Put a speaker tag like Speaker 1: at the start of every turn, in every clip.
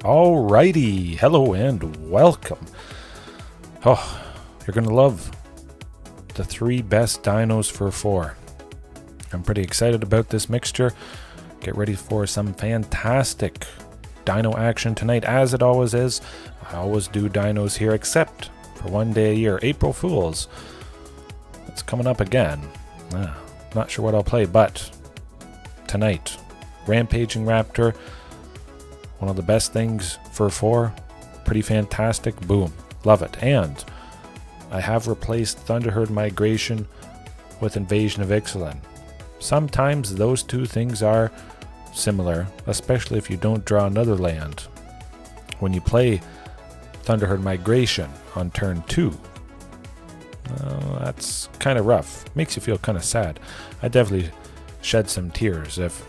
Speaker 1: Alrighty, hello and welcome. Oh, you're gonna love the 3 best dinos for 4. I'm pretty excited about this mixture. Get ready for some fantastic dino action tonight, as it always is. I always do dinos here, except for one day a year, April Fools. It's coming up again. Not sure what I'll play, but tonight, Rampaging Raptor. One of the best things for 4. Pretty fantastic. Boom. Love it. And I have replaced Thunderherd Migration with Invasion of Ixalan. Sometimes those two things are similar, especially if you don't draw another land. When you play Thunderherd Migration on turn 2, that's kind of rough. Makes you feel kind of sad. I definitely shed some tears if,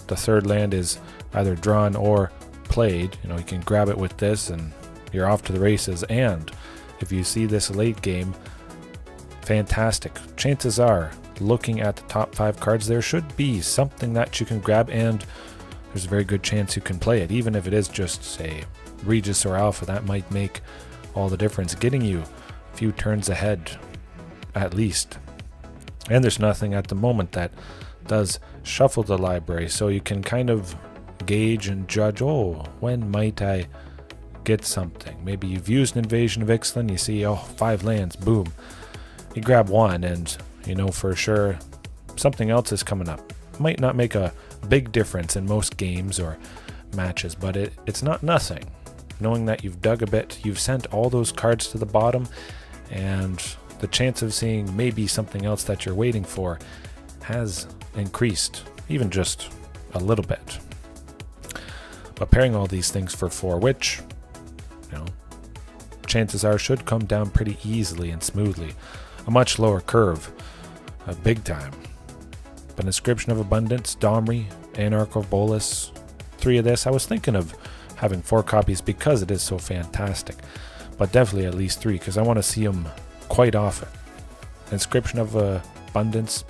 Speaker 1: the third land is either drawn or played. You can grab it with this and you're off to the races. And if you see this late game, fantastic. Chances are, looking at the top 5 cards, there should be something that you can grab, and there's a very good chance you can play it. Even if it is just, say, Regis or Alpha, that might make all the difference, getting you a few turns ahead at least. And there's nothing at the moment that does shuffle the library, so you can kind of gauge and judge, when might I get something? Maybe you've used Invasion of Ixalan, you see 5 lands, boom, you grab one and you know for sure something else is coming up. Might not make a big difference in most games or matches, but it's not nothing. Knowing that you've dug a bit, you've sent all those cards to the bottom, and the chance of seeing maybe something else that you're waiting for has increased, even just a little bit. But pairing all these things for 4, which, chances are should come down pretty easily and smoothly. A much lower curve, big time. But Inscription of Abundance, Domri, Anarch of Bolas, 3 of this. I was thinking of having 4 copies because it is so fantastic, but definitely at least 3 because I want to see them quite often. Inscription of Abundance,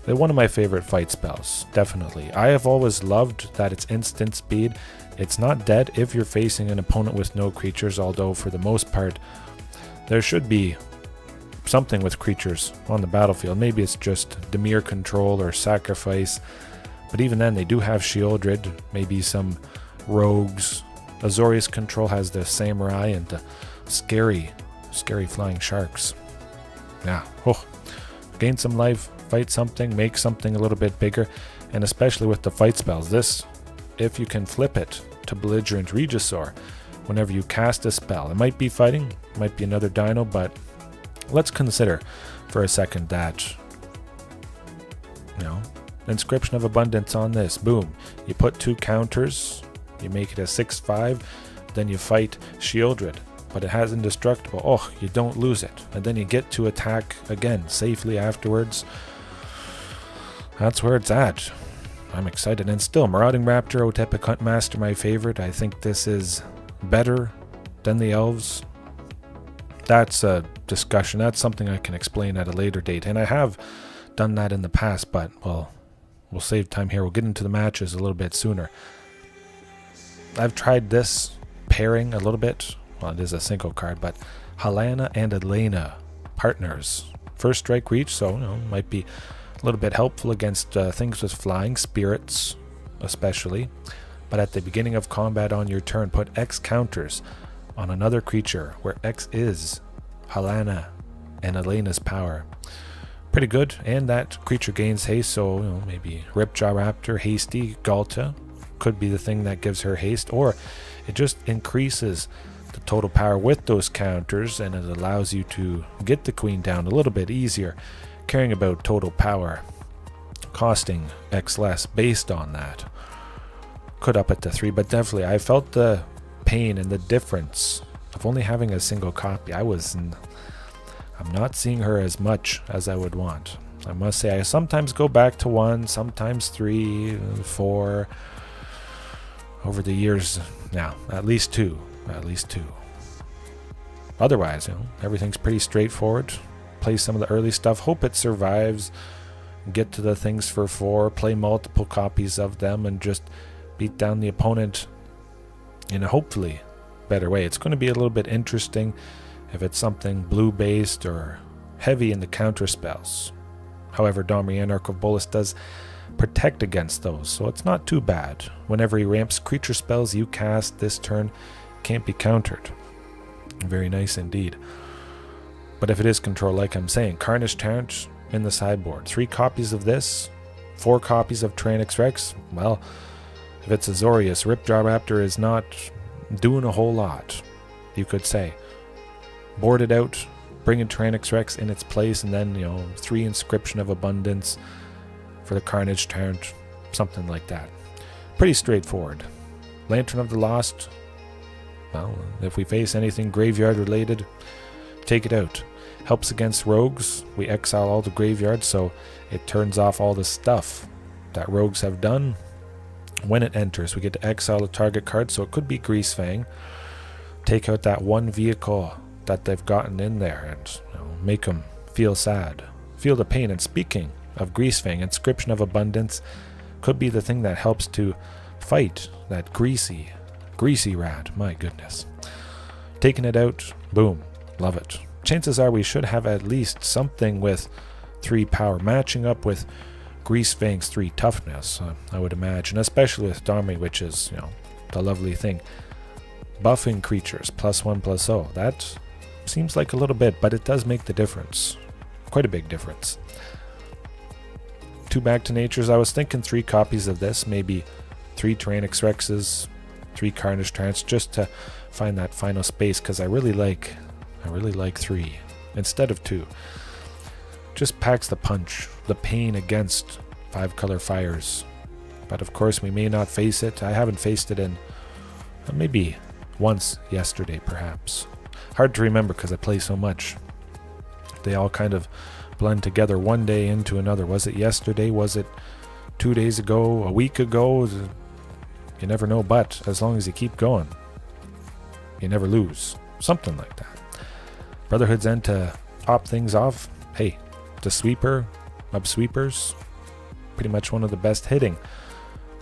Speaker 1: they're one of my favorite fight spells, definitely. I have always loved that it's instant speed. It's not dead if you're facing an opponent with no creatures, although for the most part there should be something with creatures on the battlefield. Maybe it's just Dimir Control or Sacrifice, but even then they do have Shieldred, maybe some rogues. Azorius Control has the Samurai and the scary flying sharks. Gain some life, fight something, make something a little bit bigger, and especially with the fight spells, this, if you can flip it to Belligerent Regisaur whenever you cast a spell. It might be fighting, might be another dino, but let's consider for a second that, Inscription of Abundance on this, boom, you put 2 counters, you make it a 6/5, then you fight Shieldred, but it has Indestructible. You don't lose it, and then you get to attack again safely afterwards. That's where it's at. I'm excited. And still, Marauding Raptor, Otepec Huntmaster, my favorite. I think this is better than the elves. That's a discussion. That's something I can explain at a later date, and I have done that in the past, but we'll save time here. We'll get into the matches a little bit sooner. I've tried this pairing a little bit. Well, it is a single card, but Helena and Elena, partners. First strike reach, so might be a little bit helpful against things with flying, spirits especially. But at the beginning of combat on your turn, put X counters on another creature where X is Helena and Elena's power. Pretty good, and that creature gains haste, so maybe Ripjaw Raptor, hasty, Ghalta could be the thing that gives her haste, or it just increases the total power with those counters, and it allows you to get the queen down a little bit easier, caring about total power, costing X less based on that. Could up it to 3, but definitely I felt the pain and the difference of only having a single copy. I'm not seeing her as much as I would want. I must say, I sometimes go back to 1, sometimes 3, 4 over the years now. At least two. Otherwise, everything's pretty straightforward. Play some of the early stuff, hope it survives, get to the things for 4, play multiple copies of them, and just beat down the opponent in a hopefully better way. It's going to be a little bit interesting if it's something blue based or heavy in the counter spells. However, Domri Anarch of Bolas does protect against those, so it's not too bad. Whenever he ramps, creature spells you cast this turn can't be countered. Very nice indeed. But if it is control, like I'm saying, Carnage Tyrant in the sideboard, 3 copies of this, 4 copies of Tyrannix Rex. Well, if it's Azorius, Ripjaw Raptor is not doing a whole lot, you could say. Board it out, bring in Tyrannix Rex in its place, and then, 3 Inscription of Abundance for the Carnage Tyrant, something like that. Pretty straightforward. Lantern of the Lost, well, if we face anything graveyard related, take it out. Helps against rogues. We exile all the graveyards, so it turns off all the stuff that rogues have done. When it enters, we get to exile a target card, so it could be Greasefang. Take out that one vehicle that they've gotten in there and make them feel sad, feel the pain. And speaking of Greasefang, Inscription of Abundance could be the thing that helps to fight that greasy rat. My goodness. Taking it out, boom, love it. Chances are we should have at least something with 3 power matching up with Greasefang's 3 toughness, I would imagine, especially with Domri, which is, the lovely thing. Buffing creatures, +1/+0. That seems like a little bit, but it does make the difference. Quite a big difference. 2 Back to Natures. I was thinking 3 copies of this, maybe 3 Tyrannix Rexes, 3 Carnage Tyrants, just to find that final space, because I really like 3 instead of 2. Just packs the punch, the pain against 5-color fires. But of course we may not face it. I haven't faced it in maybe once yesterday, perhaps. Hard to remember because I play so much. They all kind of blend together one day into another. Was it yesterday? Was it 2 days ago? A week ago? You never know, but as long as you keep going, you never lose. Something like that. Brotherhood's End to top things off. Hey, the sweeper of sweepers, pretty much one of the best hitting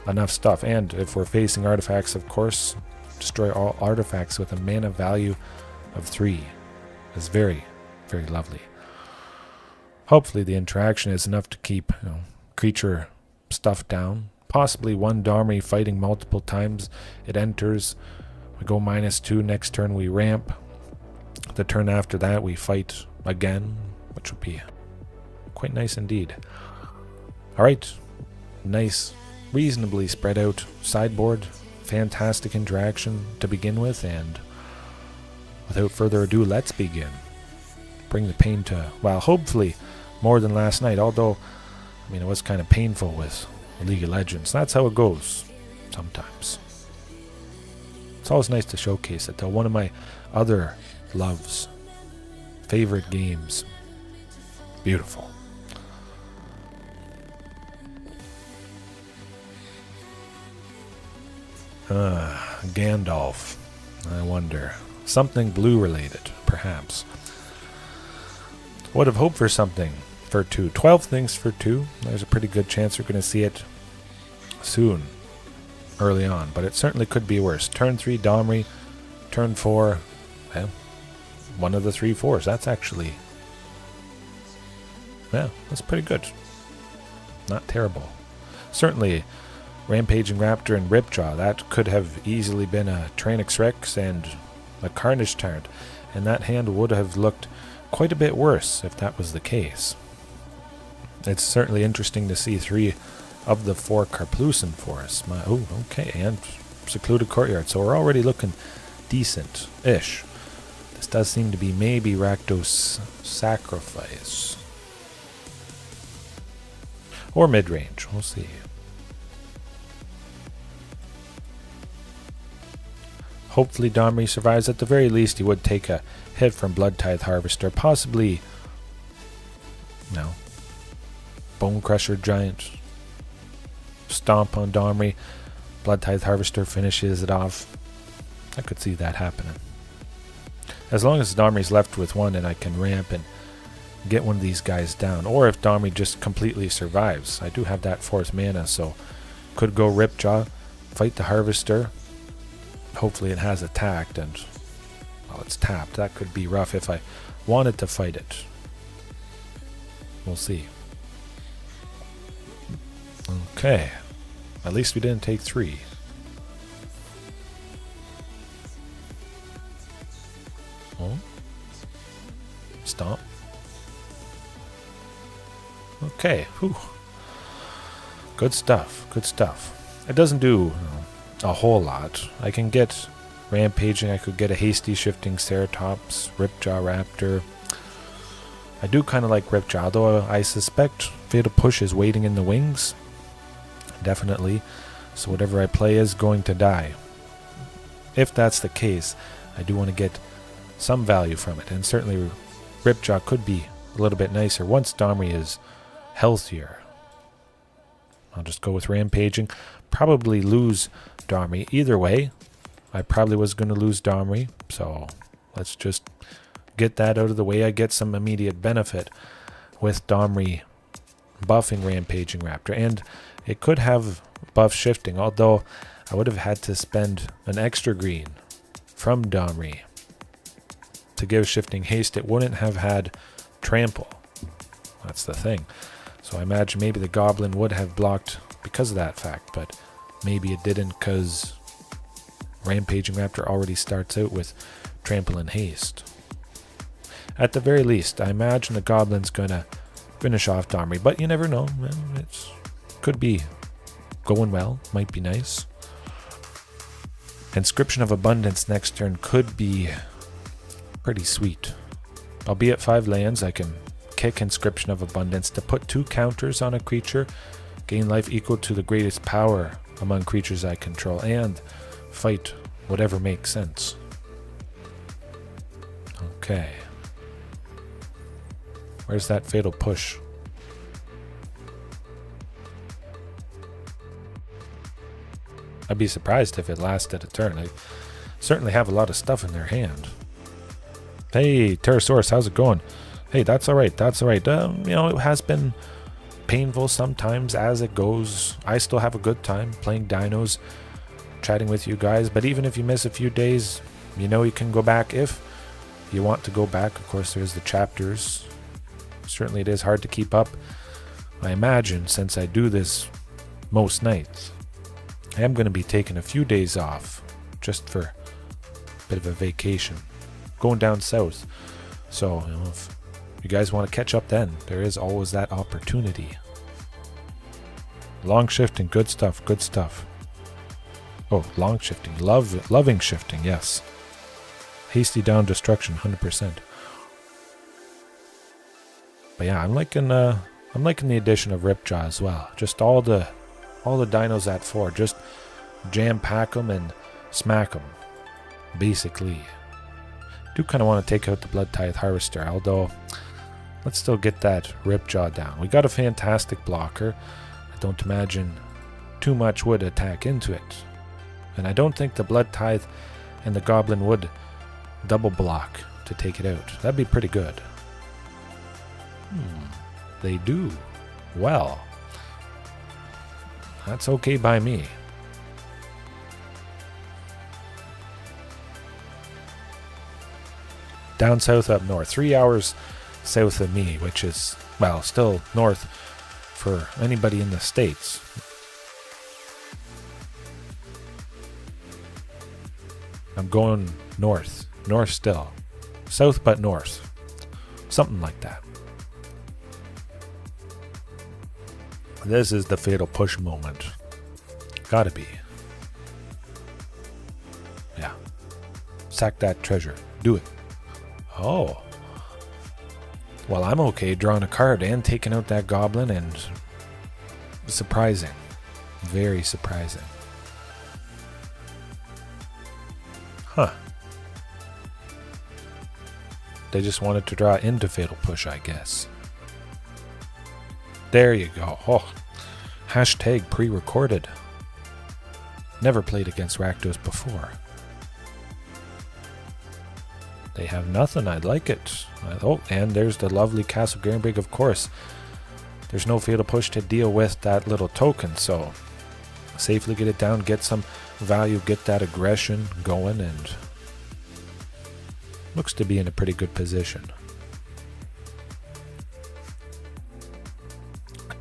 Speaker 1: enough stuff. And if we're facing artifacts, of course, destroy all artifacts with a mana value of 3 is very, very lovely. Hopefully the interaction is enough to keep creature stuff down. Possibly 1 Domri fighting multiple times. It enters, we go -2, next turn we ramp. The turn after that we fight again, which would be quite nice indeed. Alright, nice, reasonably spread out sideboard, fantastic interaction to begin with, and without further ado, let's begin. Bring the pain to, well, hopefully more than last night, although, it was kind of painful with League of Legends. That's how it goes sometimes. It's always nice to showcase it, though. One of my other loves, favorite games. Beautiful. Gandalf. I wonder. Something blue related, perhaps. Would have hoped for something for 2. 12 things for 2. There's a pretty good chance we're going to see it soon, early on, but it certainly could be worse. Turn 3, Domri. Turn 4, well, one of the 3 4s. That's actually, yeah, that's pretty good. Not terrible. Certainly, Rampaging Raptor and Ripjaw, that could have easily been a Tyrannix Rex and a Carnage Tyrant, and that hand would have looked quite a bit worse if that was the case. It's certainly interesting to see 3 of the 4 Karplusan for us. Oh, okay, and Secluded Courtyard, so we're already looking decent-ish. This does seem to be maybe Rakdos Sacrifice. Or mid-range, we'll see. Hopefully Domri survives. At the very least, he would take a hit from Blood Tithe Harvester. Possibly, no, Bone Crusher Giant. Stomp on Domri. Blood Tithe Harvester finishes it off. I could see that happening. As long as Domri's left with 1 and I can ramp and get one of these guys down. Or if Domri just completely survives. I do have that 4th mana, so could go Ripjaw, fight the Harvester, Hopefully it has attacked and, well, it's tapped. That could be rough if I wanted to fight it. We'll see. Okay. At least we didn't take 3. Oh. Stomp. Okay. Whew. Good stuff. Good stuff. It doesn't do a whole lot. I can get Rampaging. I could get a hasty Shifting Ceratops, Ripjaw Raptor. I do kind of like Ripjaw, though I suspect Fatal Push is waiting in the wings. Definitely. So whatever I play is going to die. If that's the case, I do want to get some value from it. And certainly Ripjaw could be a little bit nicer once Domri is healthier. I'll just go with Rampaging. Probably lose Domri. Either way, I probably was going to lose Domri. So let's just get that out of the way. I get some immediate benefit with Domri buffing Rampaging Raptor. And it could have buff shifting, although I would have had to spend an extra green from Domri to give shifting haste. It wouldn't have had trample. That's the thing. So I imagine maybe the goblin would have blocked because of that fact, but maybe it didn't because Rampaging Raptor already starts out with trample and haste. At the very least, I imagine the goblin's gonna finish off Domri, but you never know. It could be going well, might be nice. Inscription of Abundance next turn could be pretty sweet. I'll be at 5 lands. I can kick Inscription of Abundance to put 2 counters on a creature, gain life equal to the greatest power among creatures I control, and fight whatever makes sense. Okay. Where's that Fatal Push? I'd be surprised if it lasted a turn. They certainly have a lot of stuff in their hand. Hey, Pterosaurus, how's it going? Hey, that's alright, that's alright. It has been painful sometimes as it goes. I still have a good time playing Dinos, chatting with you guys, but even if you miss a few days, you can go back if you want to go back. Of course, there's the chapters. Certainly it is hard to keep up. I imagine since I do this most nights, I am going to be taking a few days off just for a bit of a vacation, going down south. So if you guys want to catch up, then there is always that opportunity. Long shifting, good stuff, good stuff. Oh, long shifting, loving shifting, yes. Hasty down destruction, 100%. But yeah, I'm liking the addition of Ripjaw as well. Just all the dinos at 4, just jam pack them and smack them, basically. Do kind of want to take out the Blood Tithe Harvester, although let's still get that Ripjaw down. We got a fantastic blocker. I don't imagine too much would attack into it, and I don't think the Blood Tithe and the Goblin would double block to take it out. That'd be pretty good. They do. Well, that's okay by me. Down south, up north. 3 hours south of me, which is, well, still north for anybody in the States. I'm going north. North still. South but north. Something like that. This is the Fatal Push moment. Gotta be. Yeah. Sack that treasure. Do it. Oh. Well, I'm okay drawing a card and taking out that goblin, and surprising. Very surprising. Huh. They just wanted to draw into Fatal Push, I guess. There you go. Oh. Hashtag pre-recorded. Never played against Rakdos before. They have nothing. I like it. Oh, and there's the lovely Castle Garenbrig, of course. There's no Fatal Push to deal with that little token, so safely get it down, get some value, get that aggression going, and looks to be in a pretty good position.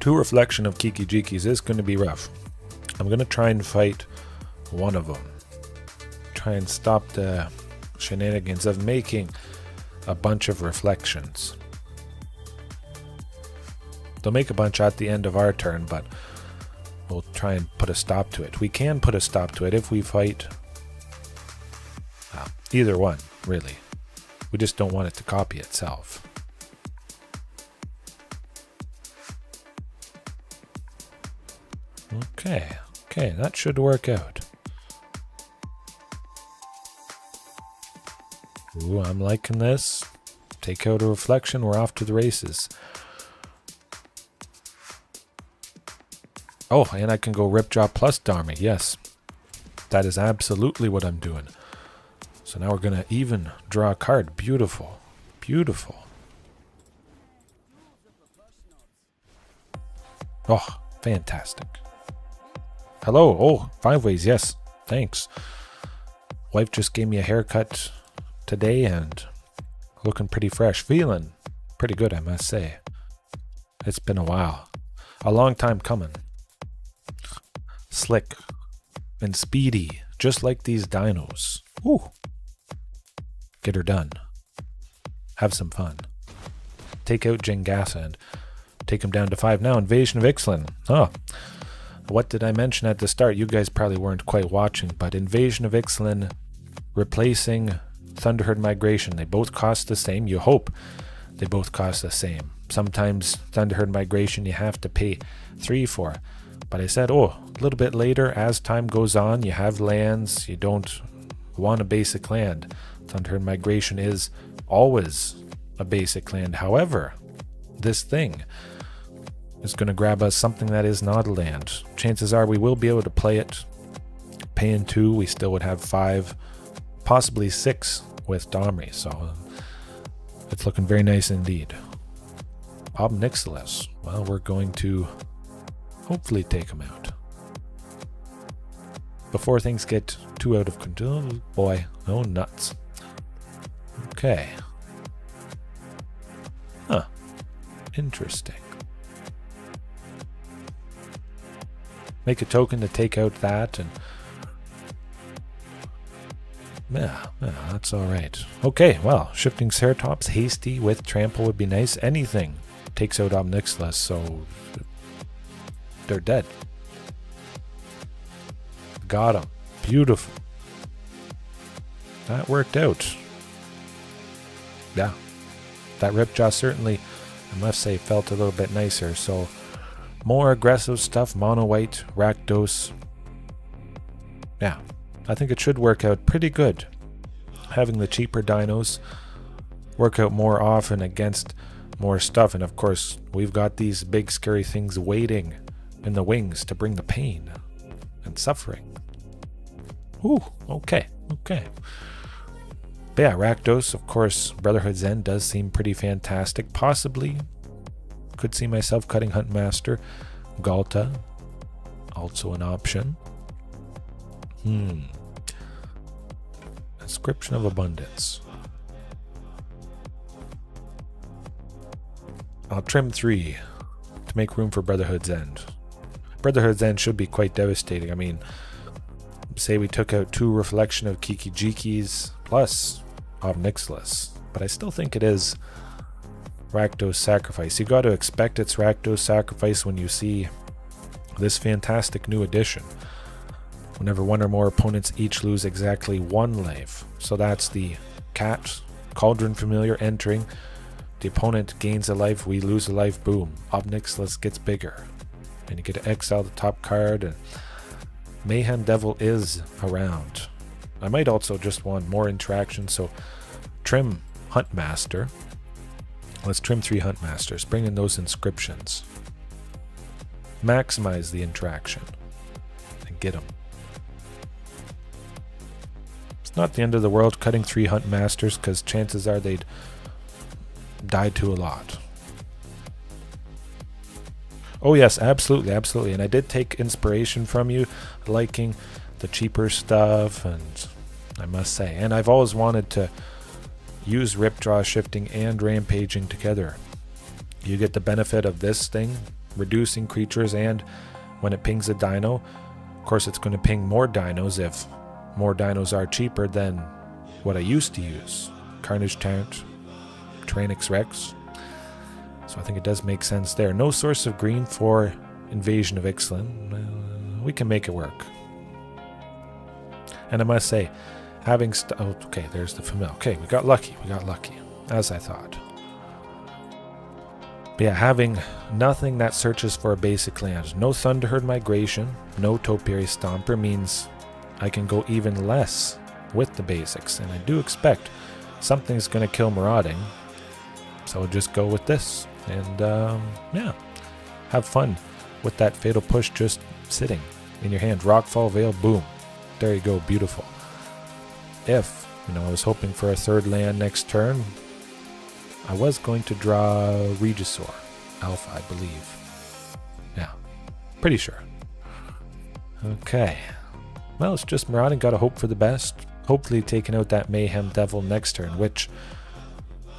Speaker 1: 2 reflection of Kiki-Jikis is going to be rough. I'm going to try and fight one of them. Try and stop the shenanigans of making a bunch of reflections. They'll make a bunch at the end of our turn, but we'll try and put a stop to it. We can put a stop to it if we fight either one, really. We just don't want it to copy itself. Okay, that should work out. Ooh, I'm liking this. Take out a reflection, we're off to the races. Oh, and I can go Ripjaw plus Domri, yes. That is absolutely what I'm doing. So now we're going to even draw a card. Beautiful. Beautiful. Oh, fantastic. Hello. Oh, 5 ways. Yes. Thanks. Wife just gave me a haircut today and looking pretty fresh. Feeling pretty good, I must say. It's been a while. A long time coming. Slick and speedy, just like these dinos. Ooh. Get her done. Have some fun. Take out Jengasa and take him down to 5 now. Invasion of Ixalan. Oh. What did I mention at the start? You guys probably weren't quite watching, but Invasion of Ixalan replacing Thunderherd Migration. They both cost the same. You hope they both cost the same. Sometimes Thunderherd Migration you have to pay 3 for. But I said, oh, a little bit later, as time goes on, you have lands, you don't want a basic land. Thunderherd Migration is always a basic land. However, this thing is going to grab us something that is not a land. Chances are we will be able to play it. Paying 2, we still would have 5, possibly 6 with Domri. So it's looking very nice indeed. Ob Nixilis. Well, we're going to hopefully take him out before things get too out of control. Oh boy, oh nuts. Okay. Huh. Interesting. Make a token to take out that, and yeah, that's alright. Okay, well, Shifting Ceratops, hasty with trample would be nice. Anything takes out Ob Nixilis, so they're dead. Got him. Beautiful. That worked out. Yeah. That Ripjaw certainly, I must say, felt a little bit nicer. So, more aggressive stuff. Mono white, Rakdos. Yeah. I think it should work out pretty good. Having the cheaper dinos work out more often against more stuff. And of course, we've got these big scary things waiting in the wings to bring the pain and suffering. Ooh, okay. But yeah, Rakdos, of course, Brotherhood's End does seem pretty fantastic. Possibly could see myself cutting Huntmaster. Ghalta, also an option. Inscription of Abundance. I'll trim 3 to make room for Brotherhood's End. Brotherhood's End should be quite devastating. I mean, say we took out 2 reflection of Kiki-Jikis plus Ob Nixilis, but I still think it is Rakdos Sacrifice. You got to expect it's Rakdos Sacrifice when you see this fantastic new addition. Whenever 1 or more opponents each lose exactly 1 life. So that's the cat, Cauldron Familiar entering. The opponent gains a life, we lose a life, boom. Ob Nixilis gets bigger. And you get to exile the top card, and Mayhem Devil is around. I might also just want more interaction, so trim Huntmaster. Let's trim 3 Huntmasters, bring in those inscriptions. Maximize the interaction. And get them. It's not the end of the world cutting 3 Huntmasters, because chances are they'd die to a lot. Oh yes, absolutely, absolutely. And I did take inspiration from you, liking the cheaper stuff, and I must say, and I've always wanted to use Ripjaw, Shifting, and Rampaging together. You get the benefit of this thing, reducing creatures, and when it pings a dino, of course it's going to ping more dinos if more dinos are cheaper than what I used to use. Carnage Taunt, Tyrannix Rex. So I think it does make sense there. No source of green for Invasion of Ixalan. We can make it work. And I must say, having oh, okay, there's the familiar. Okay, we got lucky, as I thought. But yeah, having nothing that searches for a basic land, no Thunderherd Migration, no Topiary Stomper means I can go even less with the basics, and I do expect something's going to kill Marauding, so I'll just go with this, and yeah, have fun with that Fatal Push just sitting in your hand. Rockfall Veil, boom, there you go, beautiful. If, I was hoping for a third land next turn, I was going to draw Regisaur Alpha, I believe. Yeah, pretty sure. Okay. Well, it's just Marauding, gotta hope for the best. Hopefully taking out that Mayhem Devil next turn, which,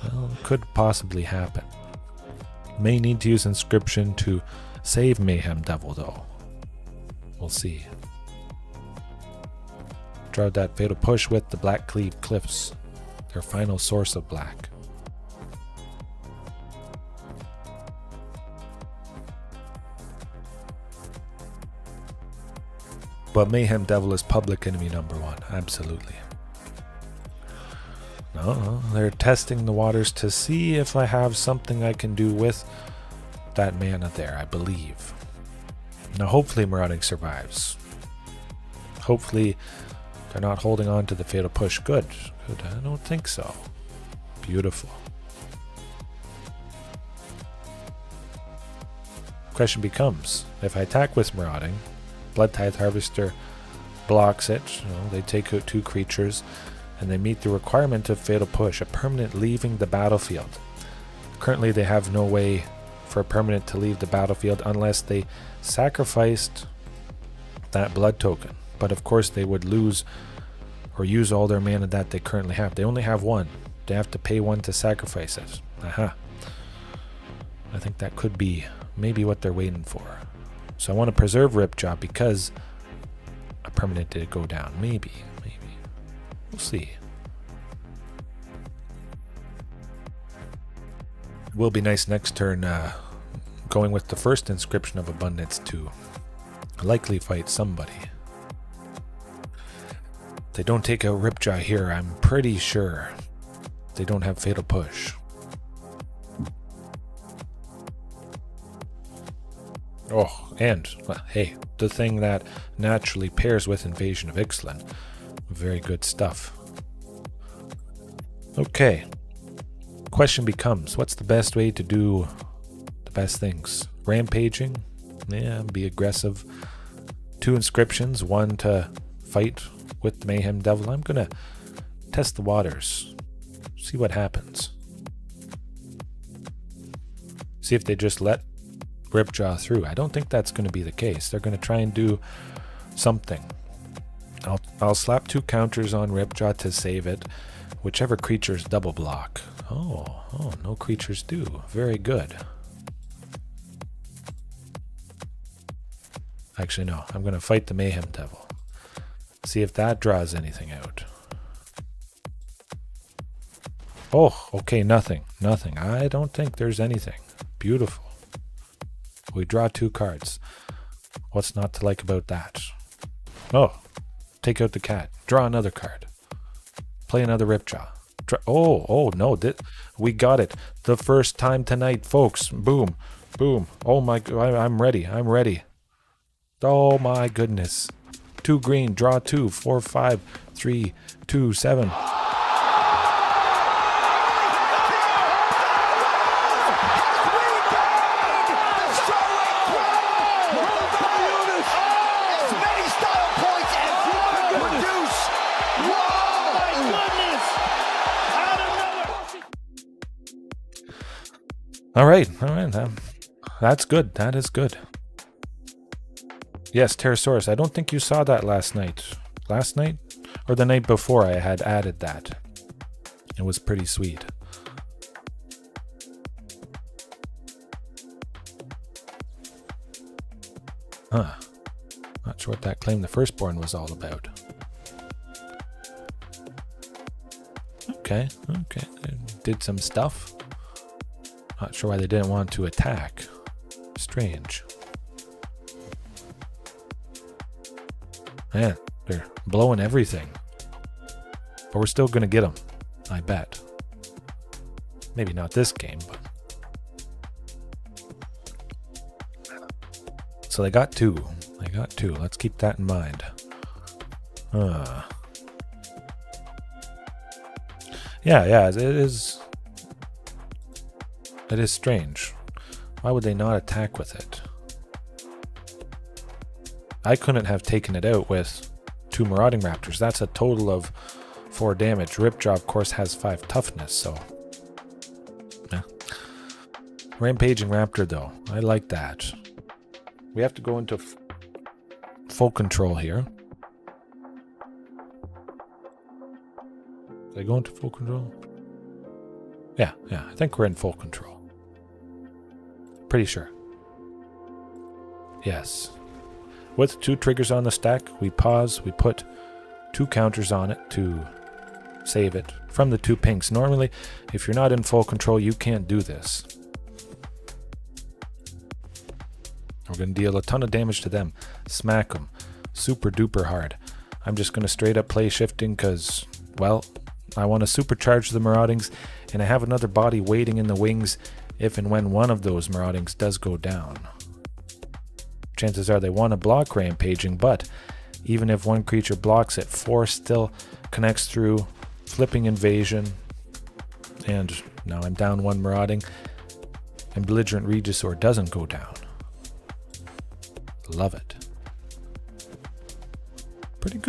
Speaker 1: well, could possibly happen. May need to use Inscription to save Mayhem Devil, though. We'll see. Draw that Fatal Push with the Black Cleave Cliffs, their final source of black. But Mayhem Devil is public enemy number one, absolutely. No, they're testing the waters to see if I have something I can do with that mana there, I believe. Now hopefully Marauding survives. Hopefully they're not holding on to the Fatal Push. Good, good, I don't think so. Beautiful. Question becomes, if I attack with Marauding, Blood Tithe Harvester blocks it, they take out 2 creatures, and they meet the requirement of Fatal Push, a permanent leaving the battlefield. Currently they have no way for a permanent to leave the battlefield unless they sacrificed that blood token. But of course they would lose or use all their mana that they currently have. They only have 1. They have to pay 1 to sacrifice it. Aha. I think that could be maybe what they're waiting for. So I want to preserve Ripjaw because a permanent did go down. Maybe. We'll see. It will be nice next turn going with the first Inscription of Abundance to likely fight somebody. If they don't take out Ripjaw here, I'm pretty sure they don't have Fatal Push. Oh, and, well, hey, the thing that naturally pairs with Invasion of Ixalan. Very good stuff. Okay. Question becomes, what's the best way to do the best things? Rampaging? Yeah, be aggressive. 2 inscriptions, 1 to fight with the Mayhem Devil. I'm going to test the waters. See what happens. See if they just let Ripjaw through. I don't think that's going to be the case. They're going to try and do something. I'll slap 2 counters on Ripjaw to save it. Whichever creatures double block. Oh, no creatures do. Very good. Actually, no. I'm going to fight the Mayhem Devil. See if that draws anything out. Oh, okay, nothing. I don't think there's anything. Beautiful. We draw 2 cards. What's not to like about that? Oh, take out the cat. Draw another card. Play another Ripjaw. Oh no, we got it. The first time tonight, folks. Boom, boom. Oh my, I'm ready. Oh my goodness. 2 green, draw 2, 4, 5, 3, 2, 7. All right. That's good. That is good. Yes, Pterosaurus. I don't think you saw that last night. Last night? Or the night before I had added that. It was pretty sweet. Huh. Not sure what that Claim the Firstborn was all about. Okay. They did some stuff. Not sure why they didn't want to attack. Strange. Man, they're blowing everything. But we're still going to get them, I bet. Maybe not this game, but... So they got two. Let's keep that in mind. Yeah, it is strange. Why would they not attack with it? I couldn't have taken it out with 2 Marauding Raptors. That's a total of 4 damage. Ripjaw, of course, has 5 toughness, so... Yeah. Rampaging Raptor, though. I like that. We have to go into full control here. Did I go into full control? Yeah, I think we're in full control. Pretty sure. Yes. With 2 triggers on the stack, we pause, we put 2 counters on it to save it from the 2 pinks. Normally, if you're not in full control, you can't do this. We're going to deal a ton of damage to them. Smack them. Super duper hard. I'm just going to straight up play shifting because, well, I want to supercharge the Maraudings, and I have another body waiting in the wings if and when one of those Maraudings does go down. Chances are they want to block Rampaging, but even if one creature blocks it, 4 still connects through, flipping Invasion, and now I'm down 1 Marauding, and Belligerent Regisaur doesn't go down. Love it. Pretty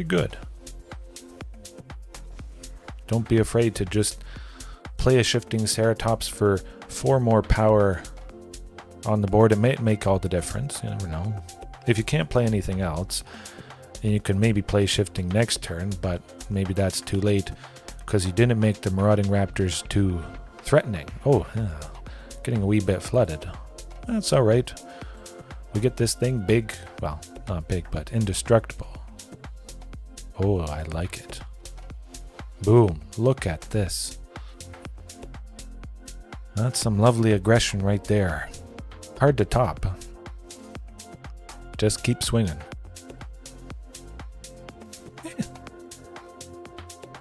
Speaker 1: good. Don't be afraid to just play a Shifting Ceratops for 4 more power on the board. It may make all the difference. You never know. If you can't play anything else, then you can maybe play Shifting next turn, but maybe that's too late because you didn't make the Marauding Raptors too threatening. Oh, yeah. Getting a wee bit flooded. That's alright. We get this thing big. Well, not big, but indestructible. Oh, I like it. Boom. Look at this. That's some lovely aggression right there. Hard to top. Just keep swinging. Yeah.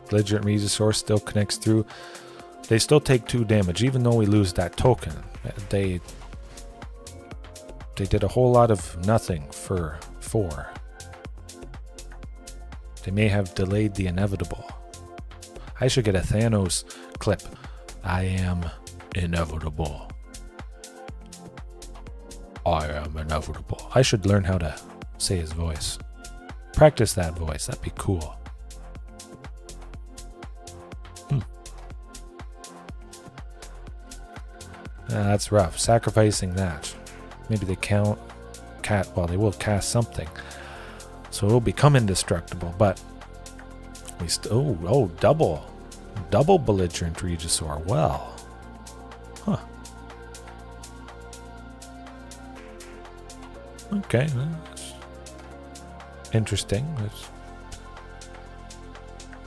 Speaker 1: Belligerent Regisaur still connects through. They still take 2 damage, even though we lose that token. They did a whole lot of nothing for 4. They may have delayed the inevitable. I should get a Thanos clip. I am inevitable. I am inevitable. I should learn how to say his voice. Practice that voice. That'd be cool. That's rough. Sacrificing that. Maybe they count well, they will cast something. So it'll become indestructible, but we double Belligerent Regisaur. Well. Huh. Okay, that's interesting.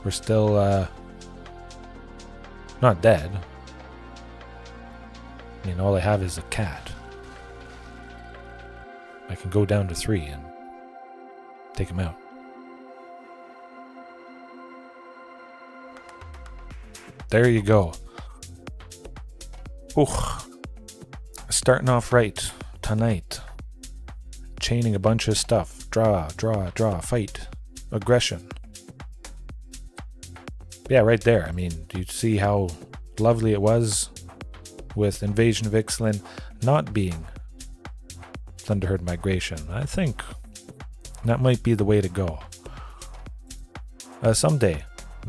Speaker 1: We're still not dead. I mean, all I have is a cat. I can go down to 3 and take him out. There you go. Starting off right tonight. Chaining a bunch of stuff. Draw, fight, aggression. Yeah, right there. I mean, do you see how lovely it was with Invasion of Ixalan not being Thunderherd Migration? I think that might be the way to go. Someday,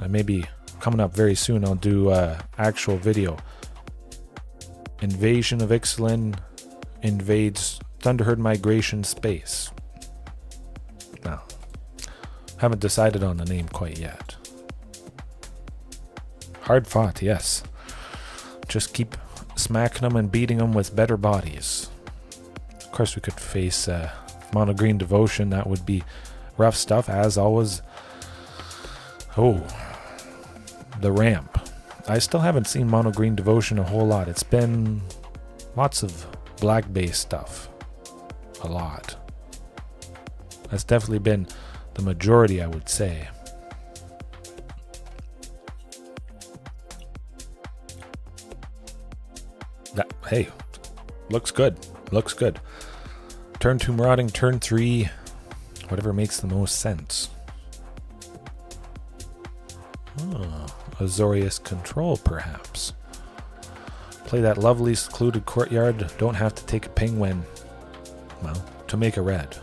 Speaker 1: maybe coming up very soon, I'll do actual video. Invasion of Ixalan invades Thunderherd Migration space. Now, haven't decided on the name quite yet. Hard fought, yes. Just keep smacking them and beating them with better bodies. Of course, we could face Mono Green Devotion. That would be rough stuff, as always. Oh, the ramp. I still haven't seen Mono Green Devotion a whole lot. It's been lots of black base stuff. A lot. That's definitely been the majority, I would say. Hey, looks good. Looks good. Turn 2 Marauding, turn 3, whatever makes the most sense. Oh, Azorius Control, perhaps. Play that lovely secluded courtyard. Don't have to take a penguin, well, to make a red.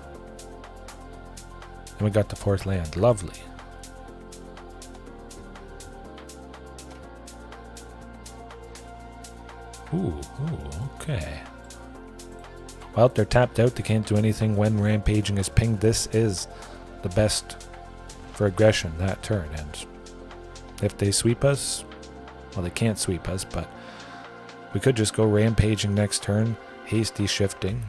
Speaker 1: And we got the 4th land. Lovely. Ooh, okay. Well, they're tapped out. They can't do anything when Rampaging is pinged. This is the best for aggression that turn. And if they sweep us, well, they can't sweep us, but we could just go Rampaging next turn, hasty shifting,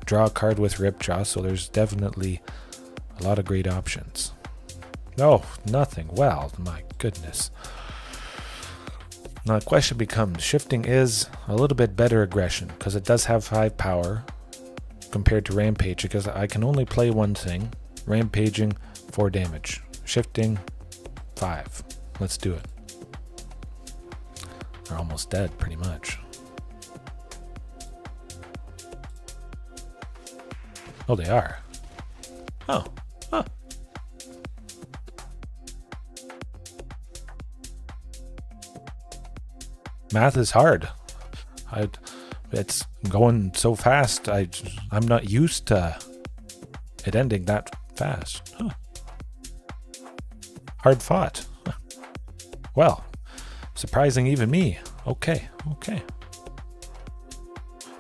Speaker 1: draw a card with Ripjaw, so there's definitely a lot of great options. Oh, nothing. Well, my goodness. Now the question becomes, shifting is a little bit better aggression because it does have 5 power compared to Rampage, because I can only play one thing. Rampaging, 4 damage. Shifting, 5. Let's do it. They're almost dead, pretty much. Oh, they are. Oh. Huh. Math is hard. It's going so fast. I'm not used to it ending that fast. Huh. Hard fought. Huh. Well, surprising even me. Okay.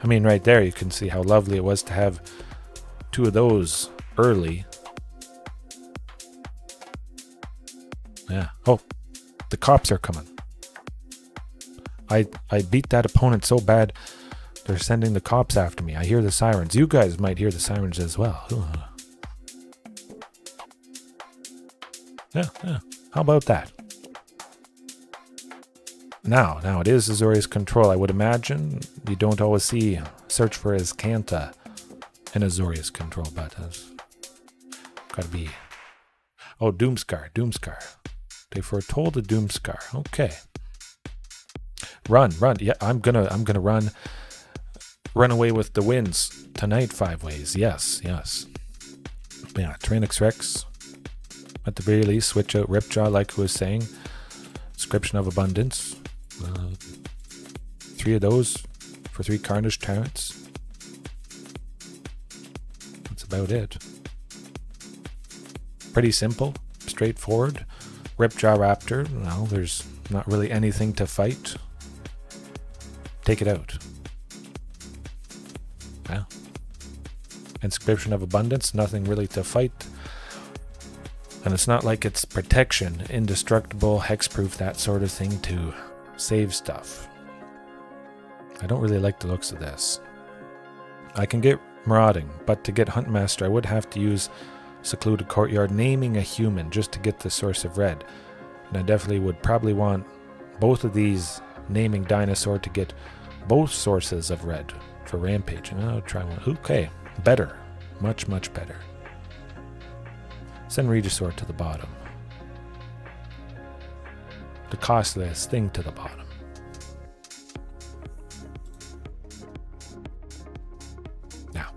Speaker 1: I mean, right there you can see how lovely it was to have 2 of those early. Yeah. Oh, the cops are coming. I beat that opponent so bad, they're sending the cops after me. I hear the sirens. You guys might hear the sirens as well. Yeah. How about that? Now it is Azorius Control. I would imagine you don't always see search for his Ghalta in Azorius Control, but that's gotta be. Oh, Doomscar. They foretold a Doomscar. Okay. Run. Yeah, I'm gonna run away with the wins tonight 5 ways. Yes. Yeah, Tyrannix Rex. At the very least, switch out Ripjaw like I was saying. Inscription of Abundance. 3 of those for 3 Carnage Tyrants. That's about it. Pretty simple, straightforward. Ripjaw Raptor. Well, there's not really anything to fight. Take it out. Yeah. Inscription of Abundance, nothing really to fight. And it's not like it's protection, indestructible, hexproof, that sort of thing to save stuff. I don't really like the looks of this. I can get Marauding, but to get Huntmaster I would have to use Secluded Courtyard, naming a human just to get the source of red. And I definitely would probably want both of these, naming Dinosaur to get both sources of red for Rampage. And I'll try one. Okay, better. Much better. Send Regisaur to the bottom. The costliest thing to the bottom. Now.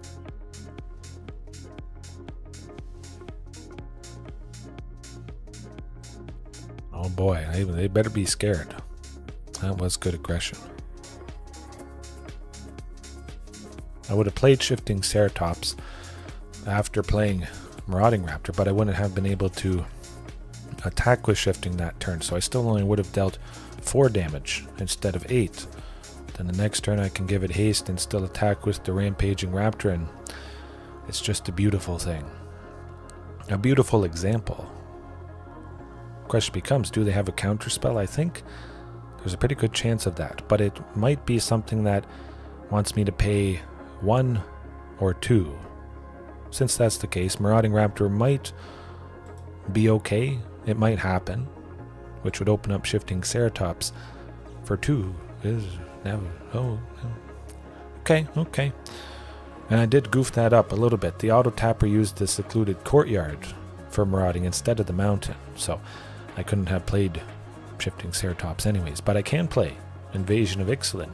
Speaker 1: Oh boy, they better be scared. That was good aggression. I would have played Shifting Ceratops after playing Marauding Raptor, but I wouldn't have been able to attack with Shifting that turn, so I still only would have dealt 4 damage instead of 8. Then the next turn I can give it haste and still attack with the Rampaging Raptor, and it's just a beautiful thing. A beautiful example. Question becomes, do they have a counterspell? I think there's a pretty good chance of that, but it might be something that wants me to pay 1 or 2. Since that's the case, Marauding Raptor might be okay. It might happen, which would open up Shifting Ceratops for 2. Is never. Oh, okay. And I did goof that up a little bit. The auto tapper used the secluded courtyard for marauding instead of the mountain, so I couldn't have played Shifting Ceratops anyways. But I can play Invasion of Ixalan,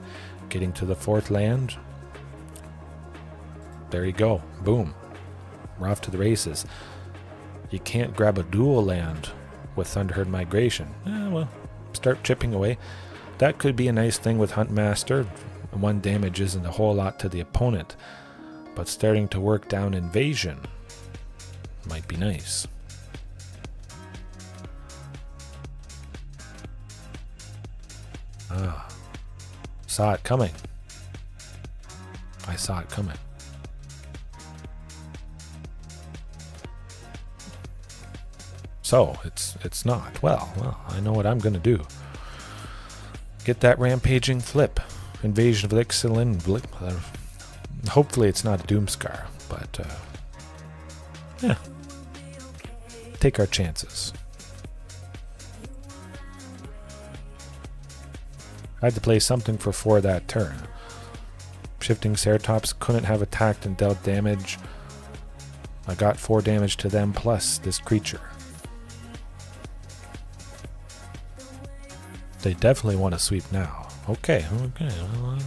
Speaker 1: getting to the 4th land. There you go. Boom. We're off to the races. You can't grab a dual land with Thunderherd Migration. Well, start chipping away. That could be a nice thing with Huntmaster. 1 damage isn't a whole lot to the opponent, but starting to work down Invasion might be nice. Saw it coming. I saw it coming. So it's not. Well, I know what I'm gonna do. Get that rampaging flip. Invasion of Ixalan. Hopefully it's not a Doomscar, but yeah. Take our chances. I had to play something for 4 that turn. Shifting Ceratops couldn't have attacked and dealt damage. I got 4 damage to them plus this creature. They definitely want to sweep now. Okay. Well,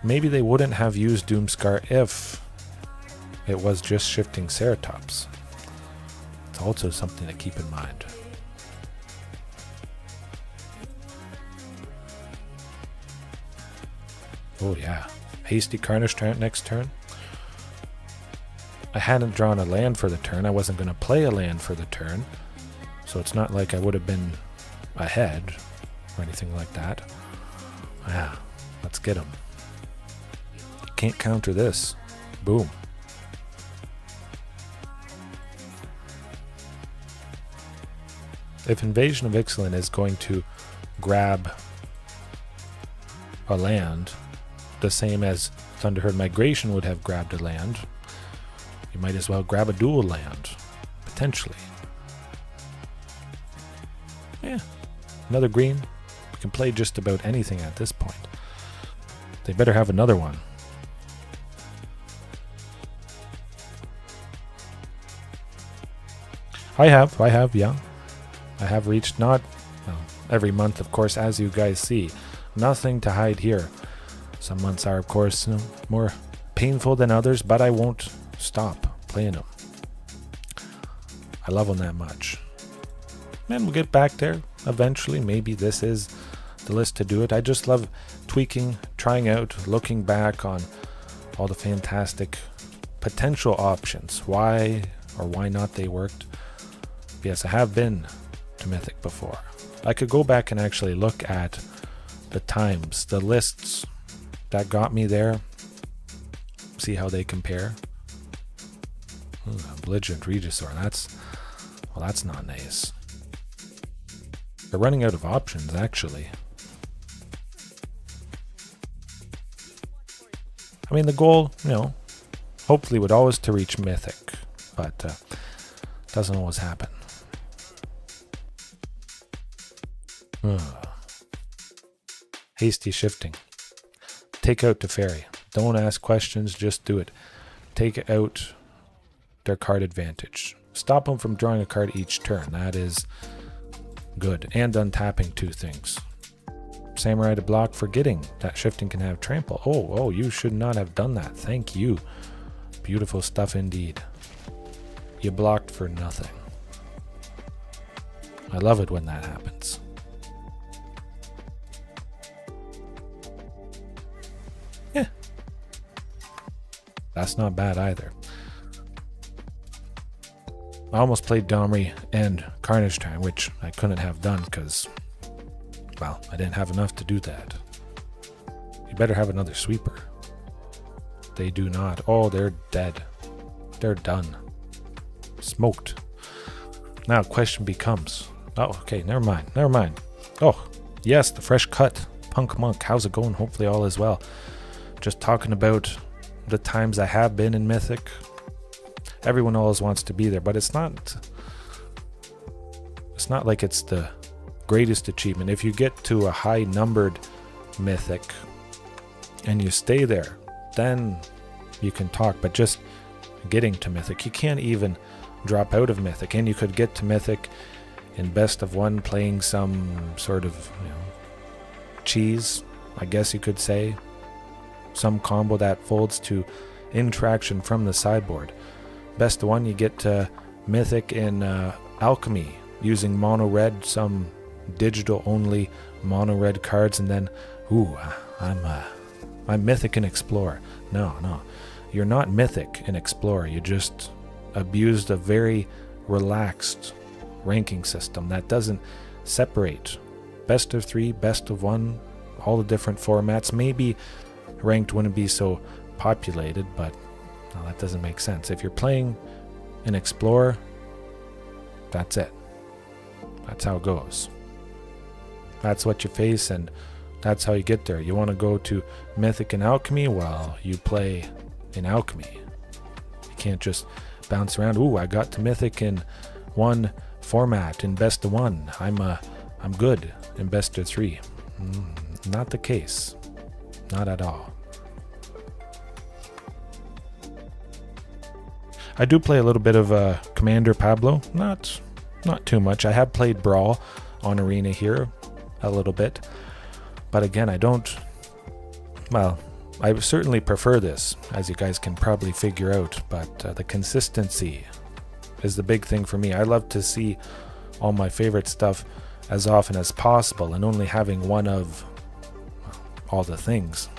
Speaker 1: maybe they wouldn't have used Doomscar if it was just Shifting Ceratops. It's also something to keep in mind. Oh yeah. Hasty Carnage Tyrant next turn. I hadn't drawn a land for the turn. I wasn't going to play a land for the turn. So it's not like I would have been ahead or anything like that. Yeah, let's get him. Can't counter this. Boom. If Invasion of Ixalan is going to grab a land the same as Thunderherd Migration would have grabbed a land, you might as well grab a dual land, potentially. Yeah, another green. We can play just about anything at this point. They better have another one. I have, yeah. I have reached not every month, of course, as you guys see. Nothing to hide here. Some months are, of course, more painful than others, but I won't stop playing them. I love them that much. And we'll get back there eventually. Maybe this is the list to do it. I just love tweaking, trying out, looking back on all the fantastic potential options. Why or why not they worked. Yes, I have been to Mythic before. I could go back and actually look at the times, the lists that got me there, see how they compare. Ooh, Belligerent Regisaur, that's not nice. They're running out of options, actually. I mean, the goal, hopefully would always to reach Mythic, but doesn't always happen. Hasty shifting. Take out Teferi. Don't ask questions, just do it. Take out their card advantage. Stop them from drawing a card each turn. That is good. And untapping 2 things. Samurai to block, forgetting that shifting can have trample. Oh, you should not have done that. Thank you. Beautiful stuff indeed. You blocked for nothing. I love it when that happens. Yeah. That's not bad either. I almost played Domri and Carnage Time, which I couldn't have done because, well, I didn't have enough to do that. You better have another sweeper. They do not. Oh, they're dead. They're done. Smoked. Now, question becomes... Oh, okay, never mind. Never mind. Oh, yes, the fresh cut. Punk Monk, how's it going? Hopefully all is well. Just talking about the times I have been in Mythic. Everyone always wants to be there, but it's not like it's the greatest achievement. If you get to a high numbered Mythic and you stay there, then you can talk. But just getting to Mythic, you can't even drop out of Mythic. And you could get to Mythic in best of one playing some sort of, cheese, I guess you could say. Some combo that folds to interaction from the sideboard. Best of one, you get to Mythic in Alchemy using mono red, some digital only mono red cards, and then I'm Mythic and Explorer. No, you're not Mythic and Explorer. You just abused a very relaxed ranking system that doesn't separate best of 3, best of 1, all the different formats. Maybe ranked wouldn't be so populated, but no, that doesn't make sense. If you're playing an Explorer, that's it. That's how it goes. That's what you face, and that's how you get there. You want to go to Mythic and Alchemy? Well, you play in Alchemy. You can't just bounce around. Ooh, I got to Mythic in one format in best of 1. I'm good in best of 3. Not the case. Not at all. I do play a little bit of Commander Pablo. Not too much. I have played Brawl on Arena here a little bit. But again, I don't... Well, I certainly prefer this, as you guys can probably figure out. But the consistency is the big thing for me. I love to see all my favorite stuff as often as possible, and only having one of all the things.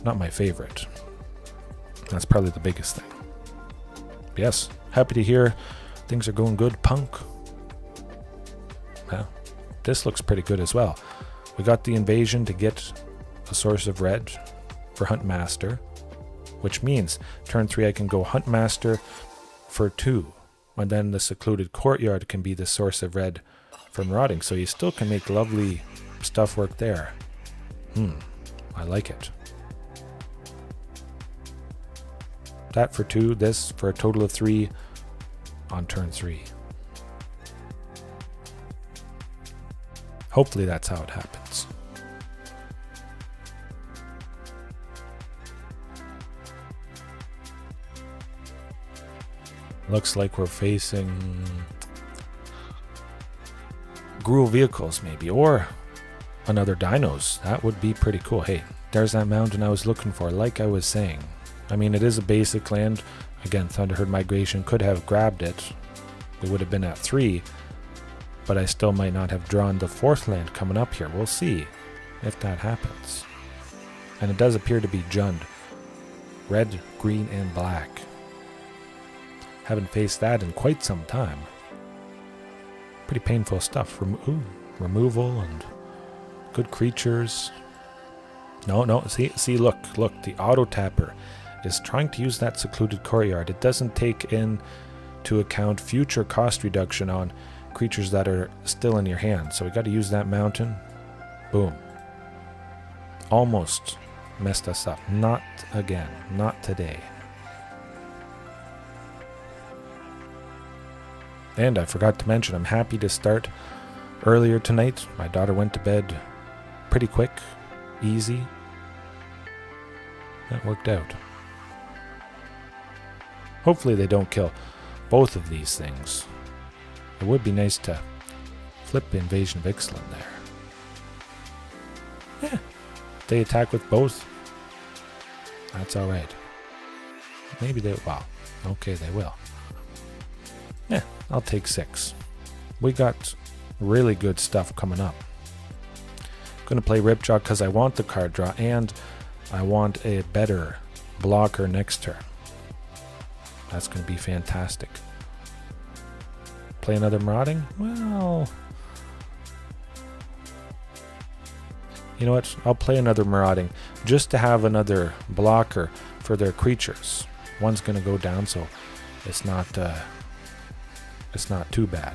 Speaker 1: Not my favorite. That's probably the biggest thing. But yes, happy to hear things are going good. Punk. Yeah, this looks pretty good as well. We got the invasion to get a source of red for Huntmaster, which means turn 3 I can go Huntmaster for 2, and then the secluded courtyard can be the source of red for Marauding, so you still can make lovely stuff work there. I like it. That for 2, this for a total of 3 on turn 3. Hopefully that's how it happens. Looks like we're facing Gruul vehicles maybe, or another Dinos. That would be pretty cool. Hey, there's that mountain I was looking for, like I was saying. I mean, it is a basic land. Again, Thunderherd Migration could have grabbed it. We would have been at 3, but I still might not have drawn the 4th land coming up here. We'll see if that happens. And it does appear to be Jund. Red, green, and black. Haven't faced that in quite some time. Pretty painful stuff. Removal and good creatures. No, see, look, the auto tapper is trying to use that secluded courtyard. It doesn't take into account future cost reduction on creatures that are still in your hand. So we got to use that mountain. Boom. Almost messed us up. Not again. Not today. And I forgot to mention, I'm happy to start earlier tonight. My daughter went to bed pretty quick, easy. That worked out. Hopefully they don't kill both of these things. It would be nice to flip Invasion of Ixalan there. Yeah, they attack with both. That's alright. Maybe they... Well, okay, they will. Yeah, I'll take 6. We got really good stuff coming up. I'm going to play Ripjaw because I want the card draw and I want a better blocker next turn. That's going to be fantastic. Play another Marauding? Well, You know what? I'll play another Marauding just to have another blocker for their creatures. One's going to go down, so it's not too bad.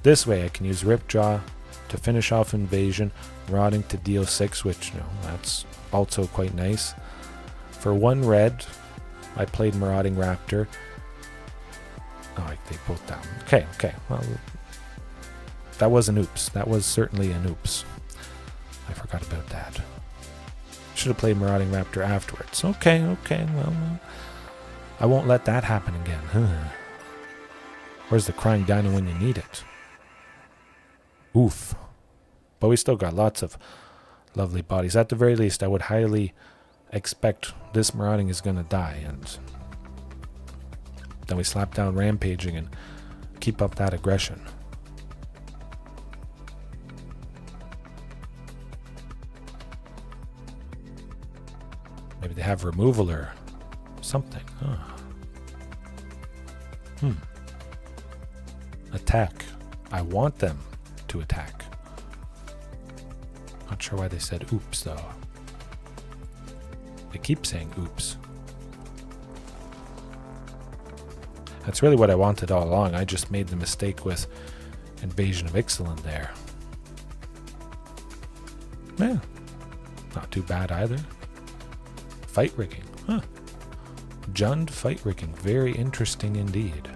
Speaker 1: This way I can use Ripjaw to finish off Invasion, Marauding to deal 6, which, you know, that's also quite nice. For 1 red, I played Marauding Raptor. Oh, they both down. Okay. Well, that was an oops. That was certainly an oops. I forgot about that. Should have played Marauding Raptor afterwards. Okay. Well, I won't let that happen again. Where's the crying Dino when you need it? Oof. But we still got lots of lovely bodies. At the very least, I would highly expect this Marauding is going to die. And then we slap down Rampaging and keep up that aggression. Maybe they have removal or something. Attack. I want them to attack. Not sure why they said oops though. They keep saying oops. That's really what I wanted all along. I just made the mistake with Invasion of Ixalan there. Yeah, not too bad either. Fight rigging. Jund fight rigging. Very interesting indeed.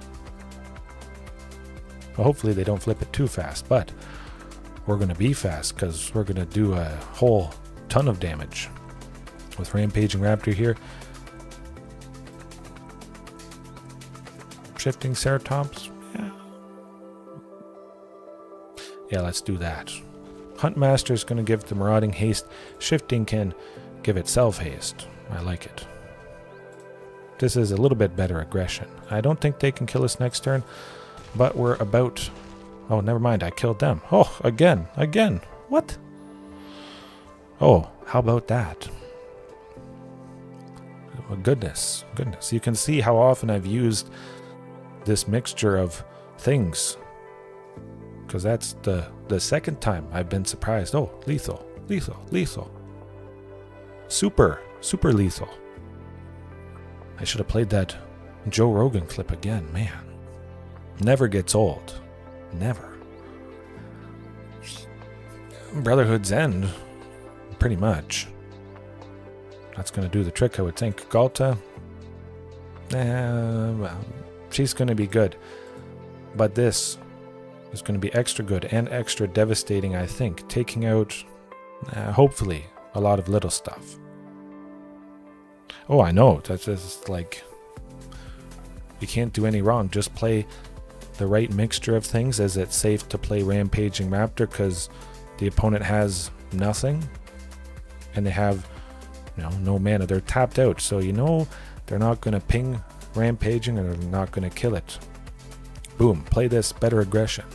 Speaker 1: Well, hopefully they don't flip it too fast, but we're going to be fast because we're going to do a whole ton of damage with Rampaging Raptor here. Shifting Ceratops. Yeah, let's do that. Huntmaster is going to give the Marauding haste. Shifting can give itself haste. I like it. This is a little bit better aggression. I don't think they can kill us next turn, but we're about... Oh, never mind. I killed them. Oh, again. What? Oh, how about that? Oh, goodness. You can see how often I've used this mixture of things. Because that's the second time I've been surprised. Oh, lethal. Super lethal. I should have played that Joe Rogan clip again, man. Never gets old. Never. Brotherhood's End, pretty much. That's going to do the trick, I would think. Ghalta, well, she's going to be good. But this is going to be extra good and extra devastating, I think. Taking out, hopefully, a lot of little stuff. Oh, I know. That's just like... You can't do any wrong. Just play the right mixture of things. Is it safe to play Rampaging Raptor because the opponent has nothing? And they have, no mana. They're tapped out. So they're not going to ping Rampaging and they're not going to kill it. Boom. Play this. Better aggression.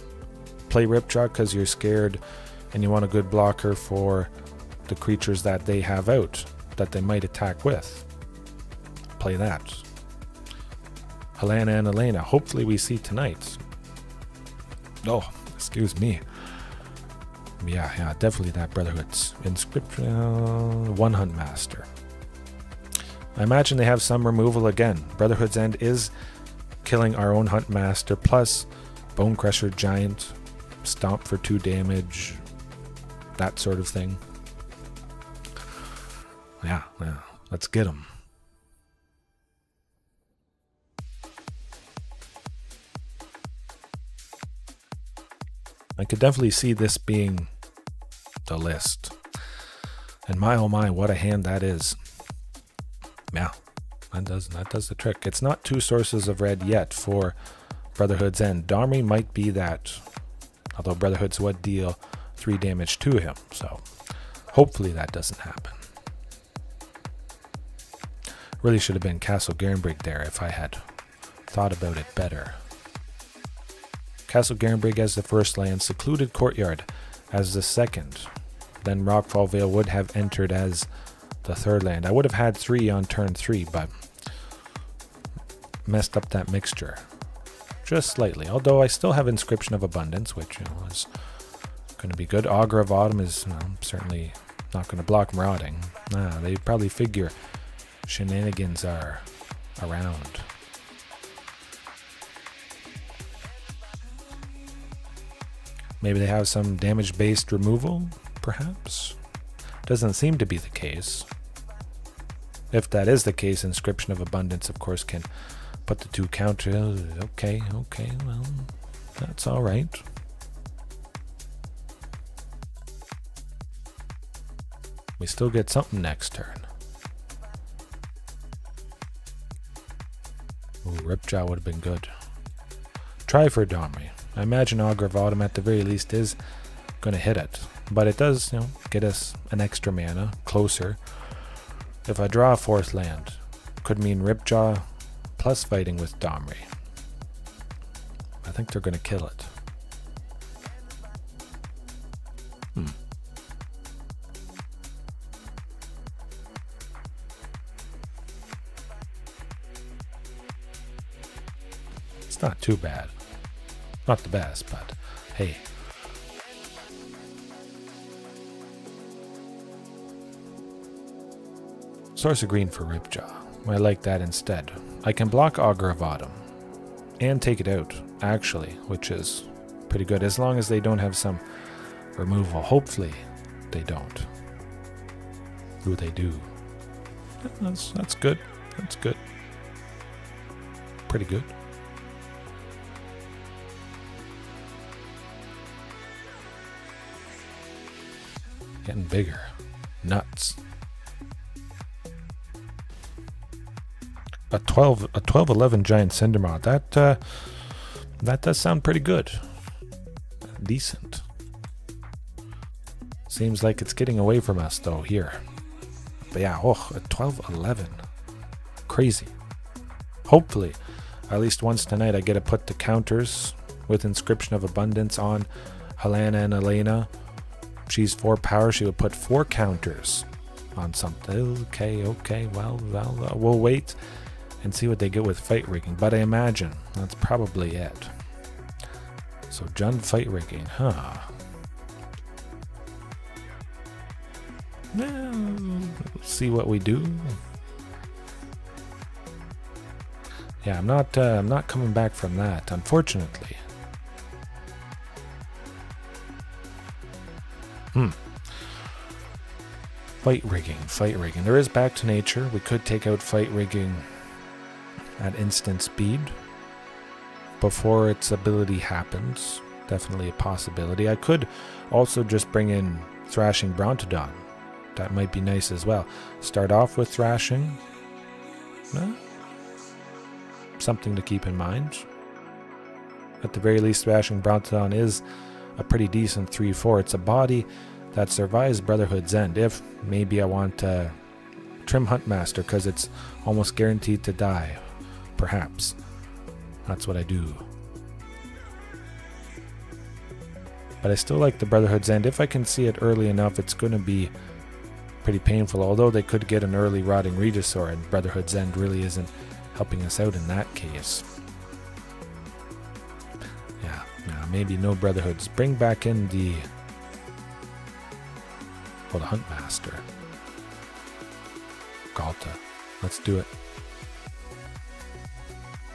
Speaker 1: Play Ripjaw because you're scared and you want a good blocker for the creatures that they have out that they might attack with. Play that. Alana and Elena. Hopefully we see tonight. Oh, excuse me. Yeah, definitely that Brotherhood's Inscription. 1 Huntmaster. I imagine they have some removal again. Brotherhood's End is killing our own Huntmaster, plus Bone Crusher Giant, Stomp for 2 damage, that sort of thing. Yeah, let's get them. I could definitely see this being the list. And my oh my, what a hand that is. Yeah, that does the trick. It's not 2 sources of red yet for Brotherhood's End. Domri might be that, although Brotherhood's would deal 3 damage to him, so hopefully that doesn't happen. Really should have been Castle Garenbrig there if I had thought about it better. Castle Garenbrig as the first land, Secluded Courtyard as the second. Then Rockfall Vale would have entered as the third land. I would have had 3 on turn 3, but messed up that mixture just slightly. Although I still have Inscription of Abundance, which is going to be good. Augur of Autumn is certainly Not going to block Marauding. Nah, they probably figure shenanigans are around. Maybe they have some damage-based removal, perhaps? Doesn't seem to be the case. If that is the case, Inscription of Abundance, of course, can put the 2 counters. Okay, well, that's alright. We still get something next turn. Ooh, Ripjaw would have been good. Try for Domri. I imagine Augur of Autumn at the very least is going to hit it. But it does, get us an extra mana, closer. If I draw a 4th land, could mean Ripjaw plus fighting with Domri. I think they're going to kill it. It's not too bad. Not the best, but hey. Source of green for Ripjaw. I like that instead. I can block Augur of Autumn and take it out, actually, which is pretty good, as long as they don't have some removal. Hopefully they don't. Ooh, they do. That's good. That's good. Pretty good. Getting bigger. Nuts. A 12-11 giant Cindermaw. That does sound pretty good. Decent. Seems like it's getting away from us though here. But yeah, a 12-11. Crazy. Hopefully, at least once tonight I get to put the counters with Inscription of Abundance on Helena and Elena. She's 4 power, she would put 4 counters on something. Okay, well, we'll wait and see what they get with fight rigging, but I imagine that's probably it. So Jund fight rigging, huh? Well, let's see what we do. Yeah, I'm not coming back from that, unfortunately. Fight rigging. There is back to nature. We could take out fight rigging at instant speed before its ability happens. Definitely a possibility. I could also just bring in Thrashing Brontodon. That might be nice as well. Start off with Thrashing. Something to keep in mind. At the very least, Thrashing Brontodon is a pretty decent 3/4. It's a body that survives Brotherhood's End. If maybe I want to trim Huntmaster because it's almost guaranteed to die. Perhaps. That's what I do. But I still like the Brotherhood's End. If I can see it early enough, it's going to be pretty painful. Although they could get an early Rotting Regisaur, and Brotherhood's End really isn't helping us out in that case. Yeah, maybe no Brotherhoods. Bring back in the Huntmaster. Ghalta. Let's do it.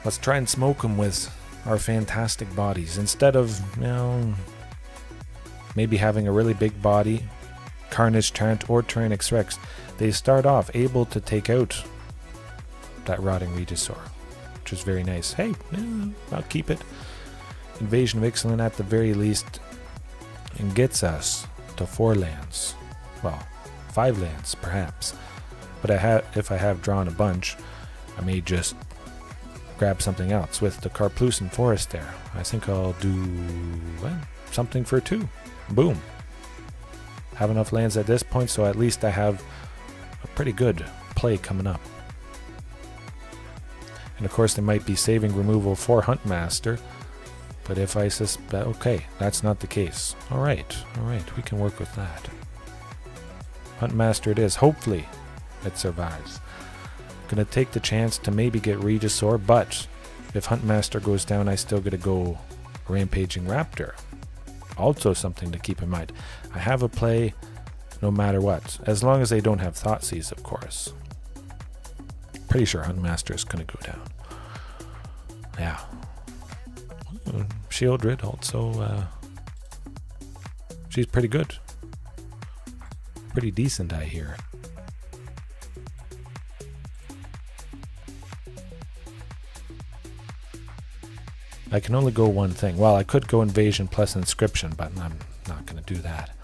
Speaker 1: Let's try and smoke them with our fantastic bodies. Instead of, maybe having a really big body, Carnage Tyrant or Tyrannosaurus Rex, they start off able to take out that Rotting Regisaur, which is very nice. Hey, I'll keep it. Invasion of Ixalan at the very least, and gets us to 4 lands. Well, 5 lands perhaps. But if I have drawn a bunch, I may just grab something else. With the Karplusan Forest there, I think I'll do something for 2. Boom. Have enough lands at this point, so at least I have a pretty good play coming up. And of course they might be saving removal for Huntmaster, but if I suspect, okay, that's not the case. Alright, we can work with that. Huntmaster it is. Hopefully it survives. Gonna take the chance to maybe get Regisaur, but if Huntmaster goes down, I still gotta go Rampaging Raptor. Also something to keep in mind. I have a play no matter what. As long as they don't have Thoughtseize, of course. Pretty sure Huntmaster is going to go down. Yeah. Shieldred also, she's pretty good. Pretty decent, I hear. I can only go one thing. Well, I could go Invasion plus Inscription, but I'm not going to do that.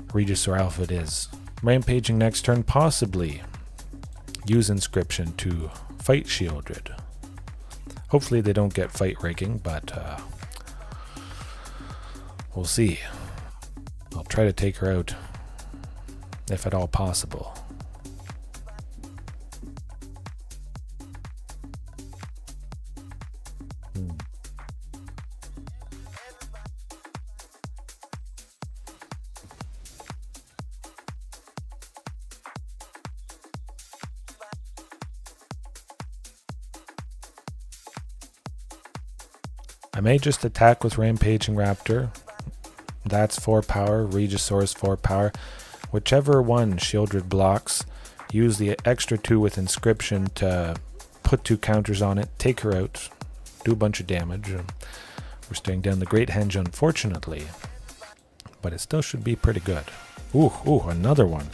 Speaker 1: Regisaur Alpha it is. Rampaging next turn, possibly use Inscription to fight Shieldred. Hopefully they don't get fight rigging, but we'll see. I'll try to take her out if at all possible. I may just attack with Rampaging Raptor. That's 4 power. Regisaur's 4 power. Whichever one Shieldred blocks, use the extra 2 with Inscription to put 2 counters on it, take her out, do a bunch of damage. We're staying down the Great Henge, unfortunately, but it still should be pretty good. Ooh, another one.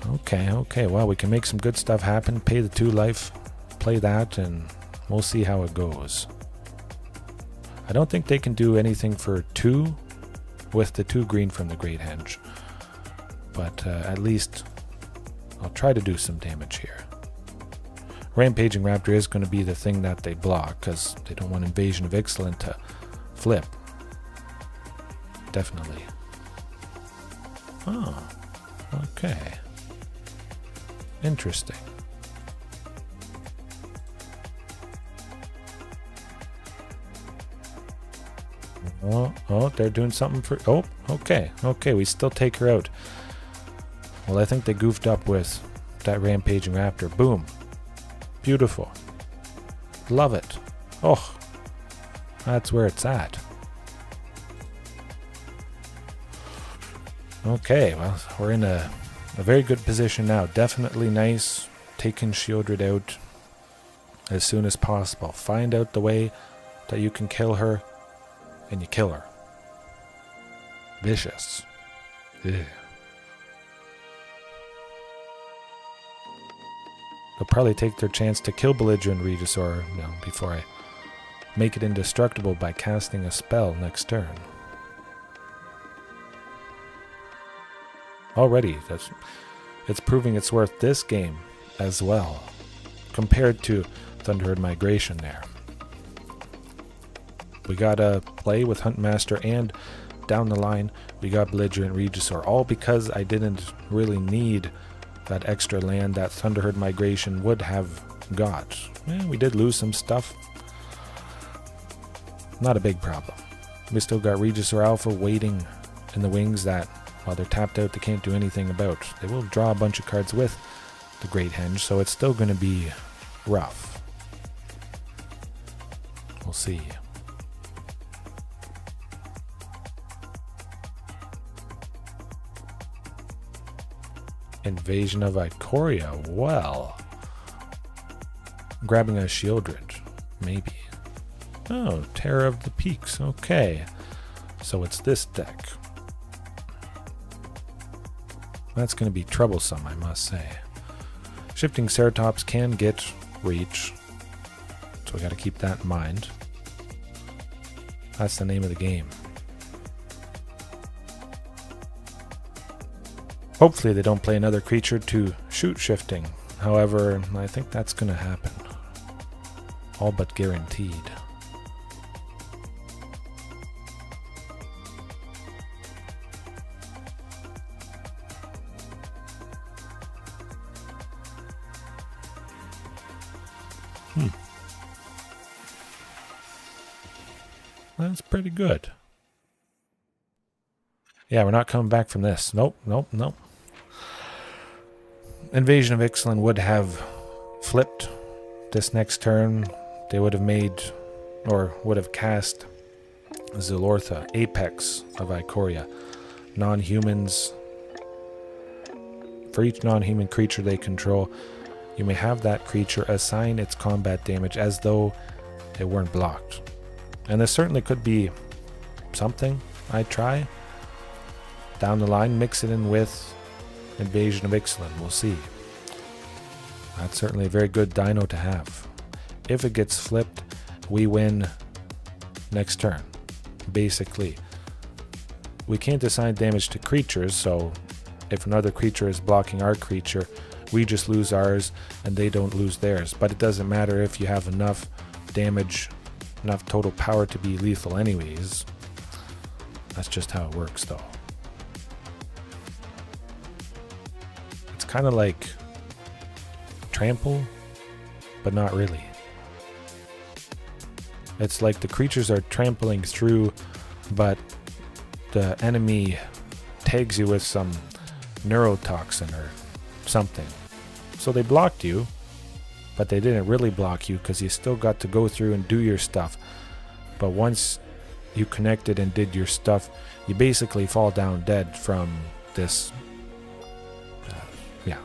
Speaker 1: Okay, well, we can make some good stuff happen, pay the 2 life, play that, and we'll see how it goes. I don't think they can do anything for 2 with the 2 green from the Great Henge. But at least I'll try to do some damage here. Rampaging Raptor is going to be the thing that they block, because they don't want Invasion of Ixalan to flip. Definitely. Oh, okay. Interesting. Oh, they're doing something for... Oh, okay, we still take her out. Well, I think they goofed up with that Rampaging Raptor. Boom. Beautiful. Love it. Oh, that's where it's at. Okay, well, we're in a very good position now. Definitely nice. Taking Shieldred out as soon as possible. Find out the way that you can kill her, and you kill her. Vicious. Ugh. They'll probably take their chance to kill Belligerent Regisaur, before I make it indestructible by casting a spell next turn. Already, it's proving its worth this game as well, compared to Thunderherd Migration there. We got a play with Huntmaster, and down the line we got Belligerent Regisaur, all because I didn't really need that extra land that Thunderherd Migration would have got. Yeah, we did lose some stuff. Not a big problem. We still got Regisaur Alpha waiting in the wings that, while they're tapped out, they can't do anything about. They will draw a bunch of cards with the Great Henge, so it's still going to be rough. We'll see. Invasion of Ixalan. Well, grabbing a Shieldred, maybe. Oh, Terror of the Peaks. Okay, so it's this deck. That's going to be troublesome, I must say. Shifting Ceratops can get reach, so we got to keep that in mind. That's the name of the game. Hopefully they don't play another creature to shoot Shifting. However, I think that's going to happen. All but guaranteed. That's pretty good. Yeah, we're not coming back from this. Nope. Invasion of Ixalan would have flipped this next turn. They would have made, or would have cast Zilortha, Apex of Ikoria. Non-humans For each non-human creature they control, you may have that creature assign its combat damage as though it weren't blocked. And this certainly could be something I'd try. Down the line, mix it in with Invasion of Ixalan. We'll see. That's certainly a very good dino to have. If it gets flipped, we win next turn. Basically, we can't assign damage to creatures, so if another creature is blocking our creature, we just lose ours and they don't lose theirs. But it doesn't matter if you have enough damage, enough total power to be lethal anyways. That's just how it works though. It's kind of like trample, but not really. It's like the creatures are trampling through, but the enemy tags you with some neurotoxin or something. So they blocked you, but they didn't really block you because you still got to go through and do your stuff. But once you connected and did your stuff, you basically fall down dead from this. Yeah,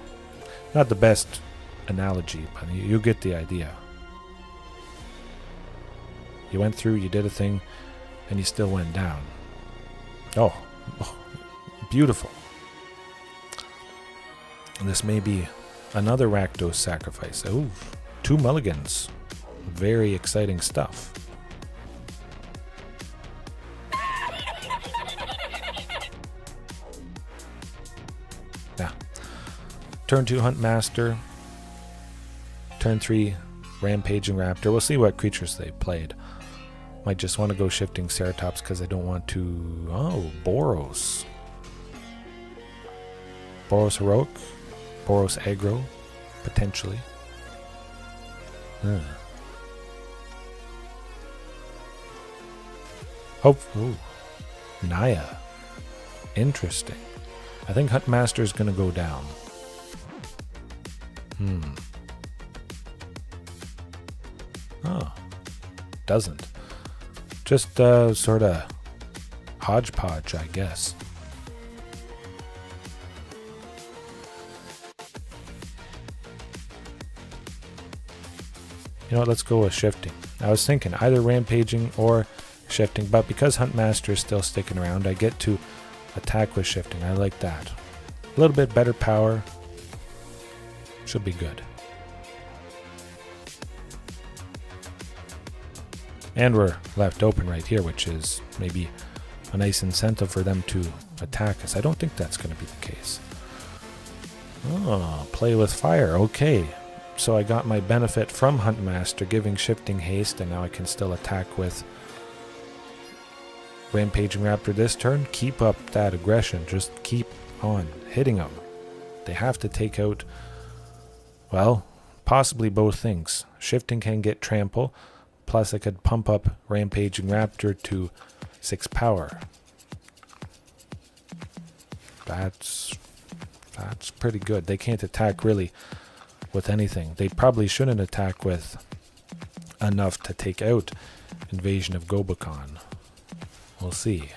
Speaker 1: not the best analogy, but you get the idea. You went through, you did a thing, and you still went down. Oh, beautiful. This may be another Rakdos Sacrifice. Oh, 2 mulligans. Very exciting stuff. Yeah. Turn 2 Huntmaster. Turn 3 Rampaging Raptor. We'll see what creatures they played. Might just want to go Shifting Ceratops because I don't want to... Oh, Boros. Boros Heroic. Boros Aggro. Potentially. Oh, ooh. Naya. Interesting. I think Huntmaster is going to go down. Oh. Doesn't. Just sort of hodgepodge, I guess. You know what, let's go with Shifting. I was thinking either Rampaging or Shifting, but because Huntmaster is still sticking around, I get to attack with Shifting. I like that. A little bit better power. Should be good. And we're left open right here, which is maybe a nice incentive for them to attack us. I don't think that's going to be the case. Oh, play with fire. Okay. So I got my benefit from Huntmaster giving Shifting haste, and now I can still attack with Rampaging Raptor this turn. Keep up that aggression. Just keep on hitting them. They have to take out, well, possibly both things. Shifting can get trample, plus I could pump up Rampaging Raptor to 6 power. That's pretty good. They can't attack really with anything. They probably shouldn't attack with enough to take out Invasion of Ixalan. We'll see.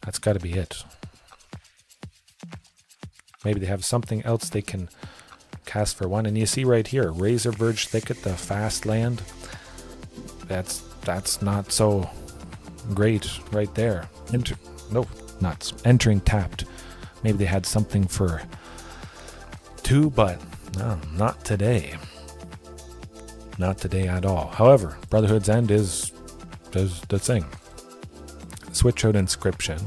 Speaker 1: That's got to be it. Maybe they have something else they can cast for 1. And you see right here, Razor Verge Thicket, the fast land. That's not so great right there. Entering tapped. Maybe they had something for 2, but no, not today. Not today at all. However, Brotherhood's End is the thing. Switch out Inscription.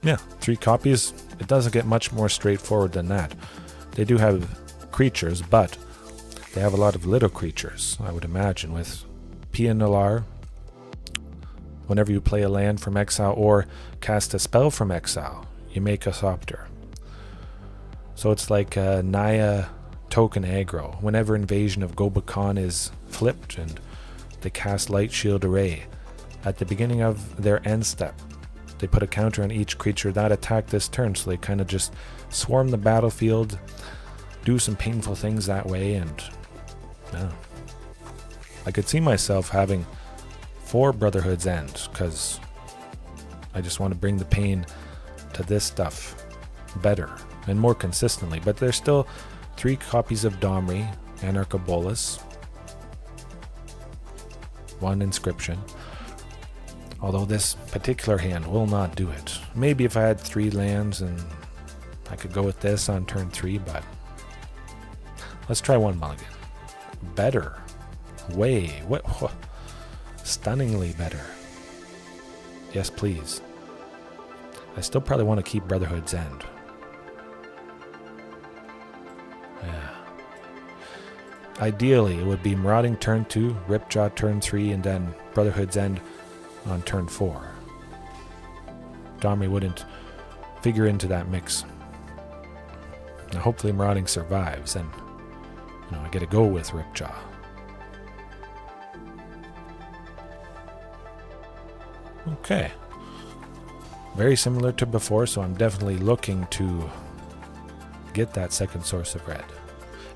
Speaker 1: Yeah, 3 copies. It doesn't get much more straightforward than that. They do have creatures, but they have a lot of little creatures, I would imagine, with Pianalar. Whenever you play a land from exile or cast a spell from exile, you make a Sopter. So it's like a Naya token aggro. Whenever Invasion of Ixalan is flipped and they cast Light Shield Array, at the beginning of their end step, they put a counter on each creature that attacked this turn. So they kind of just swarm the battlefield, do some painful things that way, and I could see myself having for Brotherhood's End, because I just want to bring the pain to this stuff better and more consistently. But there's still 3 copies of Domri, Anarch of Bolas, 1 Inscription. Although this particular hand will not do it. Maybe if I had 3 lands and I could go with this on turn 3, but let's try 1 mulligan. Better. Way. What? Stunningly better. Yes, please. I still probably want to keep Brotherhood's End. Yeah. Ideally, it would be Marauding turn 2, Ripjaw turn 3, and then Brotherhood's End on turn 4. Domri wouldn't figure into that mix. Now hopefully Marauding survives, and I get to go with Ripjaw. Okay. Very similar to before, so I'm definitely looking to get that second source of red.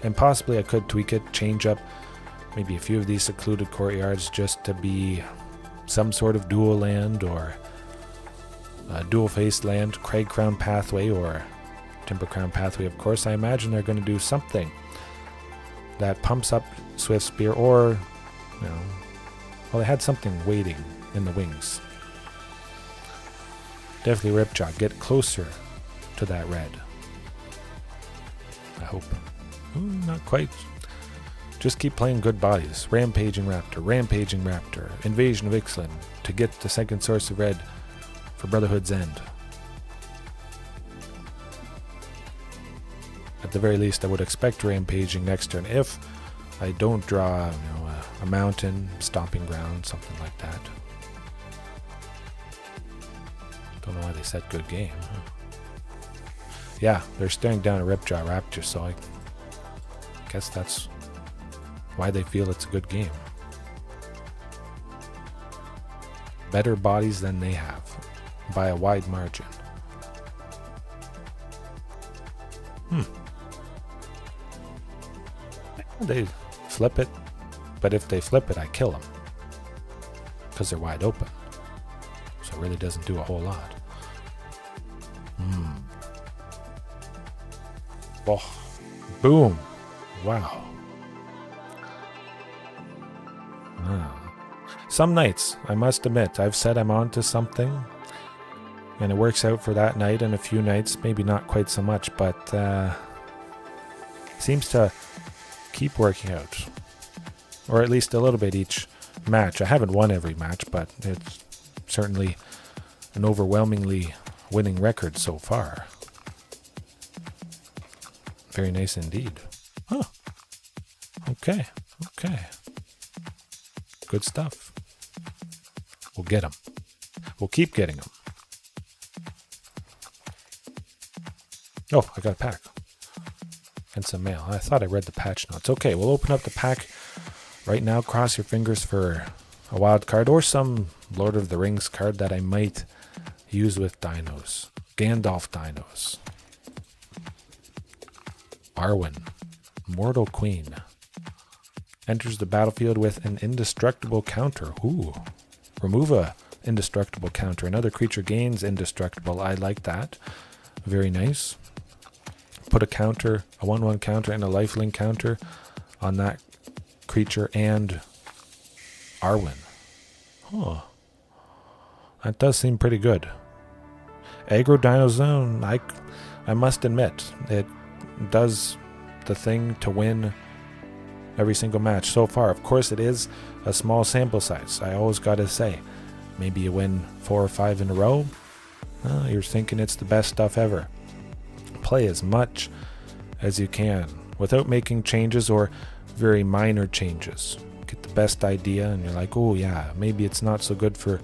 Speaker 1: And possibly I could tweak it, change up maybe a few of these secluded courtyards just to be some sort of dual land or dual faced land, Crag Crown Pathway or Timber Crown Pathway. Of course, I imagine they're going to do something that pumps up Swift Spear, or well, they had something waiting in the wings. Definitely Ripjaw, get closer to that red. I hope. Ooh, not quite. Just keep playing good bodies. Rampaging Raptor, Invasion of Ixalan to get the second source of red for Brotherhood's End. At the very least, I would expect Rampaging next turn if I don't draw a mountain, stomping ground, something like that. Don't know why they said good game. Huh? Yeah, they're staring down a Ripjaw Raptor, so I guess that's why they feel it's a good game. Better bodies than they have, by a wide margin. They flip it, but if they flip it, I kill them. Because they're wide open. So it really doesn't do a whole lot. Oh, boom. Wow. Some nights, I must admit, I've said I'm onto something, and it works out for that night, and a few nights, maybe not quite so much, but seems to keep working out. Or at least a little bit each match. I haven't won every match, but it's certainly an overwhelmingly winning record so far. Very nice indeed. Huh. Okay. Good stuff. We'll get them. We'll keep getting them. Oh, I got a pack. And some mail. I thought I read the patch notes. Okay, we'll open up the pack right now. Cross your fingers for a wild card or some Lord of the Rings card that I might use with Dinos. Gandalf Dinos. Arwen. Mortal Queen. Enters the battlefield with an indestructible counter. Ooh. Remove a indestructible counter. Another creature gains indestructible. I like that. Very nice. Put a counter, a 1/1 counter and a lifelink counter on that creature and Arwen. Oh. That does seem pretty good. Aggro Dino Zone, I must admit, it does the thing to win every single match so far. Of course, it is a small sample size. I always got to say, maybe you win 4 or 5 in a row. You're thinking it's the best stuff ever. Play as much as you can without making changes or very minor changes. Get the best idea and you're like, oh yeah, maybe it's not so good for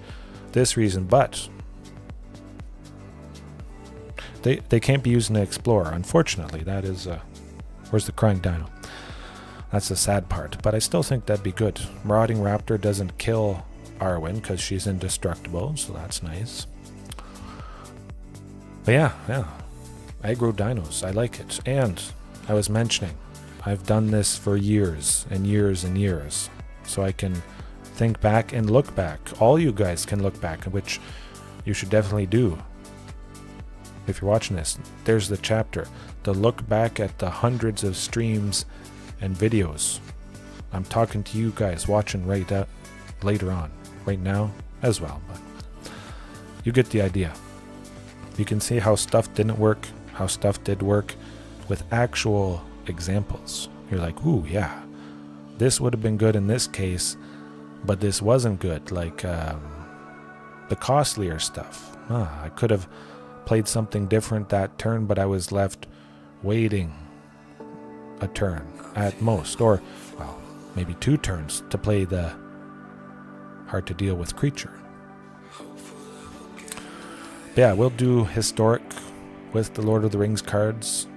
Speaker 1: this reason, but they can't be used in the Explorer. Unfortunately, that is where's the crying dino? That's the sad part, but I still think that'd be good. Marauding Raptor doesn't kill Arwen because she's indestructible, so that's nice. But yeah. Aggro dinos, I like it. And I was mentioning, I've done this for years and years and years, so I can think back and look back. All you guys can look back, which you should definitely do. If you're watching this, there's the chapter. To look back at the hundreds of streams and videos. I'm talking to you guys watching later on. Right now as well. But you get the idea. You can see how stuff didn't work, how stuff did work with actual examples. You're like, ooh, yeah, this would have been good in this case, but this wasn't good. Like the costlier stuff. I could have played something different that turn, but I was left waiting a turn at most, or well, maybe 2 turns to play the hard to deal with creature. Yeah, we'll do historic with the Lord of the Rings cards.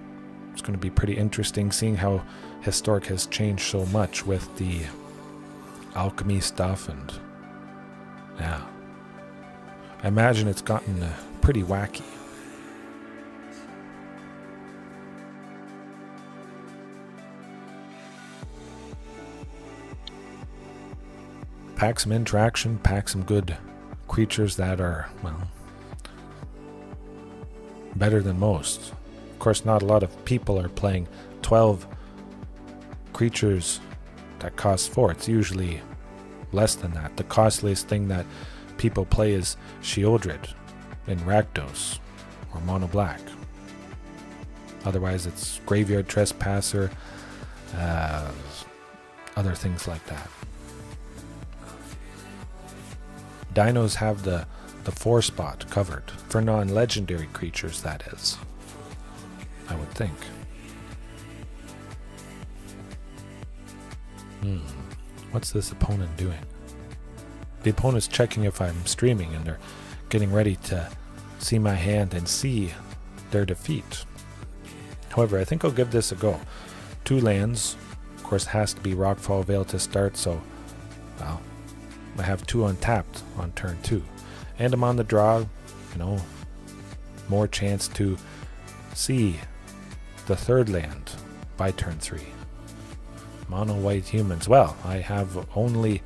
Speaker 1: It's going to be pretty interesting seeing how historic has changed so much with the alchemy stuff, and yeah, I imagine it's gotten pretty wacky. Pack some interaction, pack some good creatures that are, well, better than most. Of course, not a lot of people are playing 12 creatures that cost 4. It's usually less than that. The costliest thing that people play is Shieldred in Rakdos or Mono Black. Otherwise, it's Graveyard Trespasser, other things like that. Dinos have the 4 spot covered for non-legendary creatures, that is. I would think. What's this opponent doing? The opponent's checking if I'm streaming, and they're getting ready to see my hand and see their defeat. However, I think I'll give this a go. 2 lands. Of course, it has to be Rockfall Vale to start, so, well, I have 2 untapped on turn 2. And I'm on the draw, you know, more chance to see the 3rd land by turn 3. Mono white humans. Well, I have only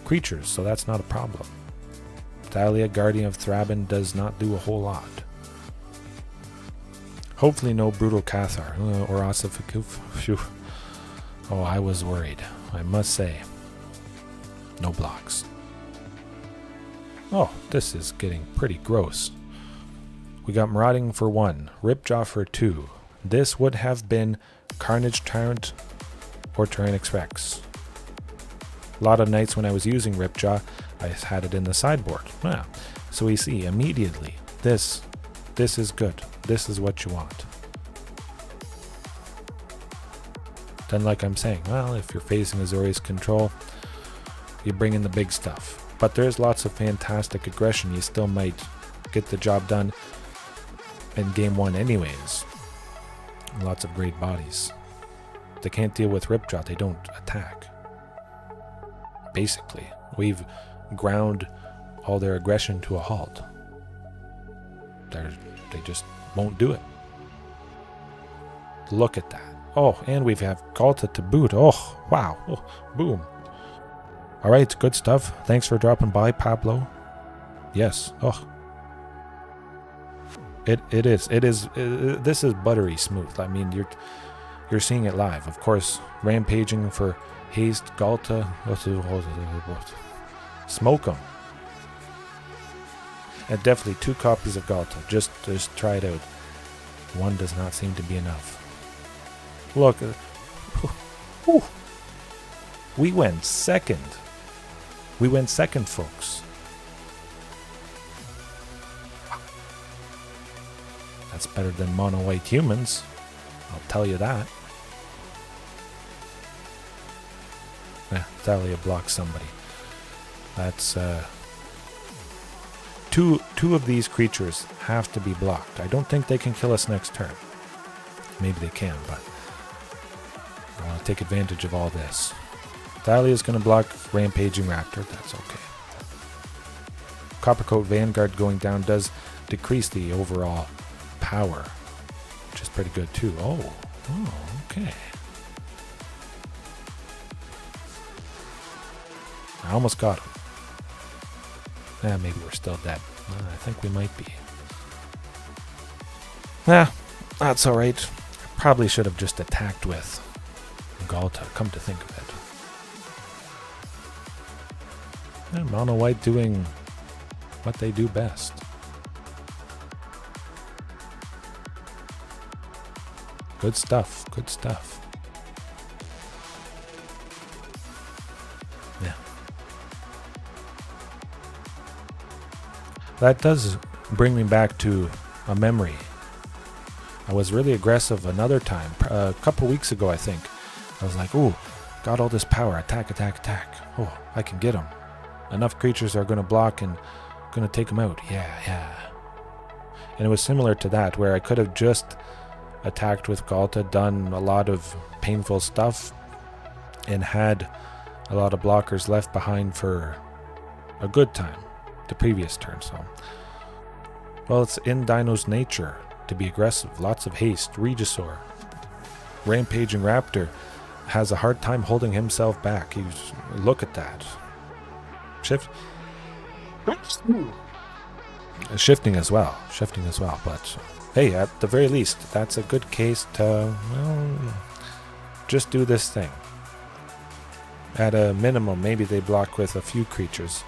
Speaker 1: creatures, so that's not a problem. Thalia, Guardian of Thraben, does not do a whole lot. Hopefully no Brutal Cathar or Ossificoof. Phew. Oh, I was worried, I must say. No blocks. Oh, this is getting pretty gross. We got Marauding for 1, Ripjaw for 2. This would have been Carnage Tyrant or Tyrannix Rex. A lot of nights when I was using Ripjaw, I had it in the sideboard. Yeah. So we see immediately, this is good. This is what you want. Then, like I'm saying, well, if you're facing Azorius Control, you bring in the big stuff. But there's lots of fantastic aggression. You still might get the job done in game 1 anyways. Lots of great bodies. They can't deal with Ripjaw, they don't attack. Basically, we've ground all their aggression to a halt. They just won't do it. Look at that. Oh, and we have Ghalta to boot. Oh, wow. Oh, boom. All right, good stuff. Thanks for dropping by, Pablo. Yes. Oh. It is. This is buttery smooth. I mean, you're seeing it live. Of course, Rampaging for Haste, Ghalta. Smoke them. And definitely 2 copies of Ghalta. Just try it out. 1 does not seem to be enough. Look. We went second. We went second, folks. That's better than mono white humans. I'll tell you that. Thalia blocks somebody. That's two of these creatures have to be blocked. I don't think they can kill us next turn. Maybe they can, but I want to take advantage of all this. Thalia is going to block Rampaging Raptor. That's okay. Coppercoat Vanguard going down does decrease the overall power, which is pretty good too. Oh, okay. I almost got him. Maybe we're still dead. I think we might be. That's alright. Probably should have just attacked with Ghalta, come to think of it. Mono White doing what they do best. Good stuff, good stuff. Yeah. That does bring me back to a memory. I was really aggressive another time, a couple weeks ago I think. I was like, ooh, got all this power, attack, attack, attack. Oh, I can get them. Enough creatures are going to block and going to take them out. Yeah. And it was similar to that, where I could have just attacked with Ghalta, done a lot of painful stuff, and had a lot of blockers left behind for a good time, the previous turn. So, well, it's in Dino's nature to be aggressive. Lots of haste. Regisaur, Rampaging Raptor, has a hard time holding himself back. Look at that. Shifting as well, but hey, at the very least, that's a good case to, well, just do this thing. At a minimum, maybe they block with a few creatures,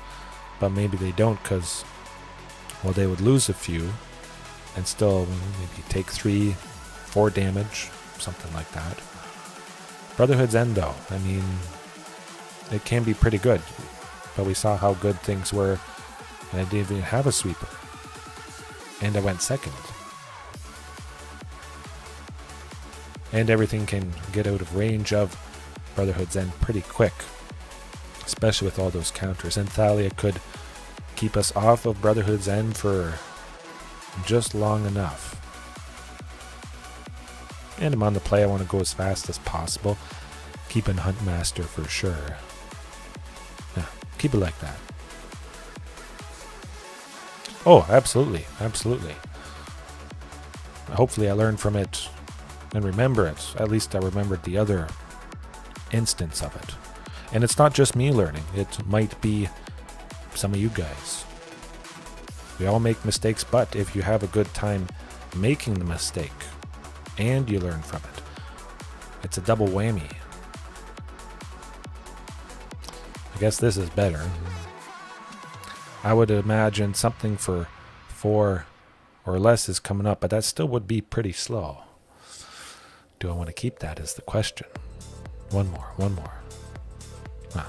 Speaker 1: but maybe they don't, because, well, they would lose a few and still maybe take 3-4 damage, something like that. Brotherhood's End, though, I mean, it can be pretty good, but we saw how good things were, and I didn't even have a sweeper, and I went second. And everything can get out of range of Brotherhood's End pretty quick, especially with all those counters. And Thalia could keep us off of Brotherhood's End for just long enough. And I'm on the play. I want to go as fast as possible. Keeping Huntmaster for sure. Yeah, keep it like that. Oh, absolutely. Hopefully I learned from it and remember it. At least I remembered the other instance of it. And it's not just me learning. It might be some of you guys. We all make mistakes, but if you have a good time making the mistake and you learn from it, it's a double whammy. I guess this is better. I would imagine something for 4 or less is coming up, but that still would be pretty slow. Do I want to keep that is the question. One more. No.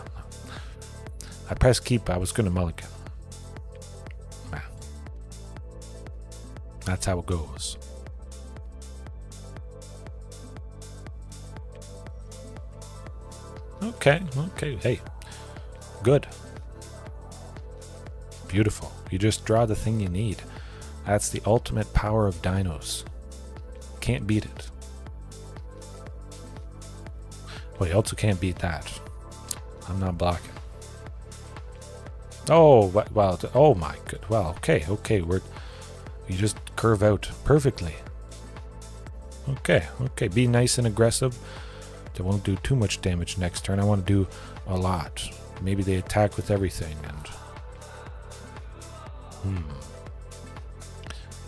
Speaker 1: I pressed keep. I was going to mulligan. Nah. That's how it goes. Okay. Hey, good. Beautiful. You just draw the thing you need. That's the ultimate power of Dinos. Can't beat it. Well, you also can't beat that. I'm not blocking. Oh, well, oh my god. Well, okay. You just curve out perfectly. Okay. Be nice and aggressive. They won't do too much damage next turn. I want to do a lot. Maybe they attack with everything, and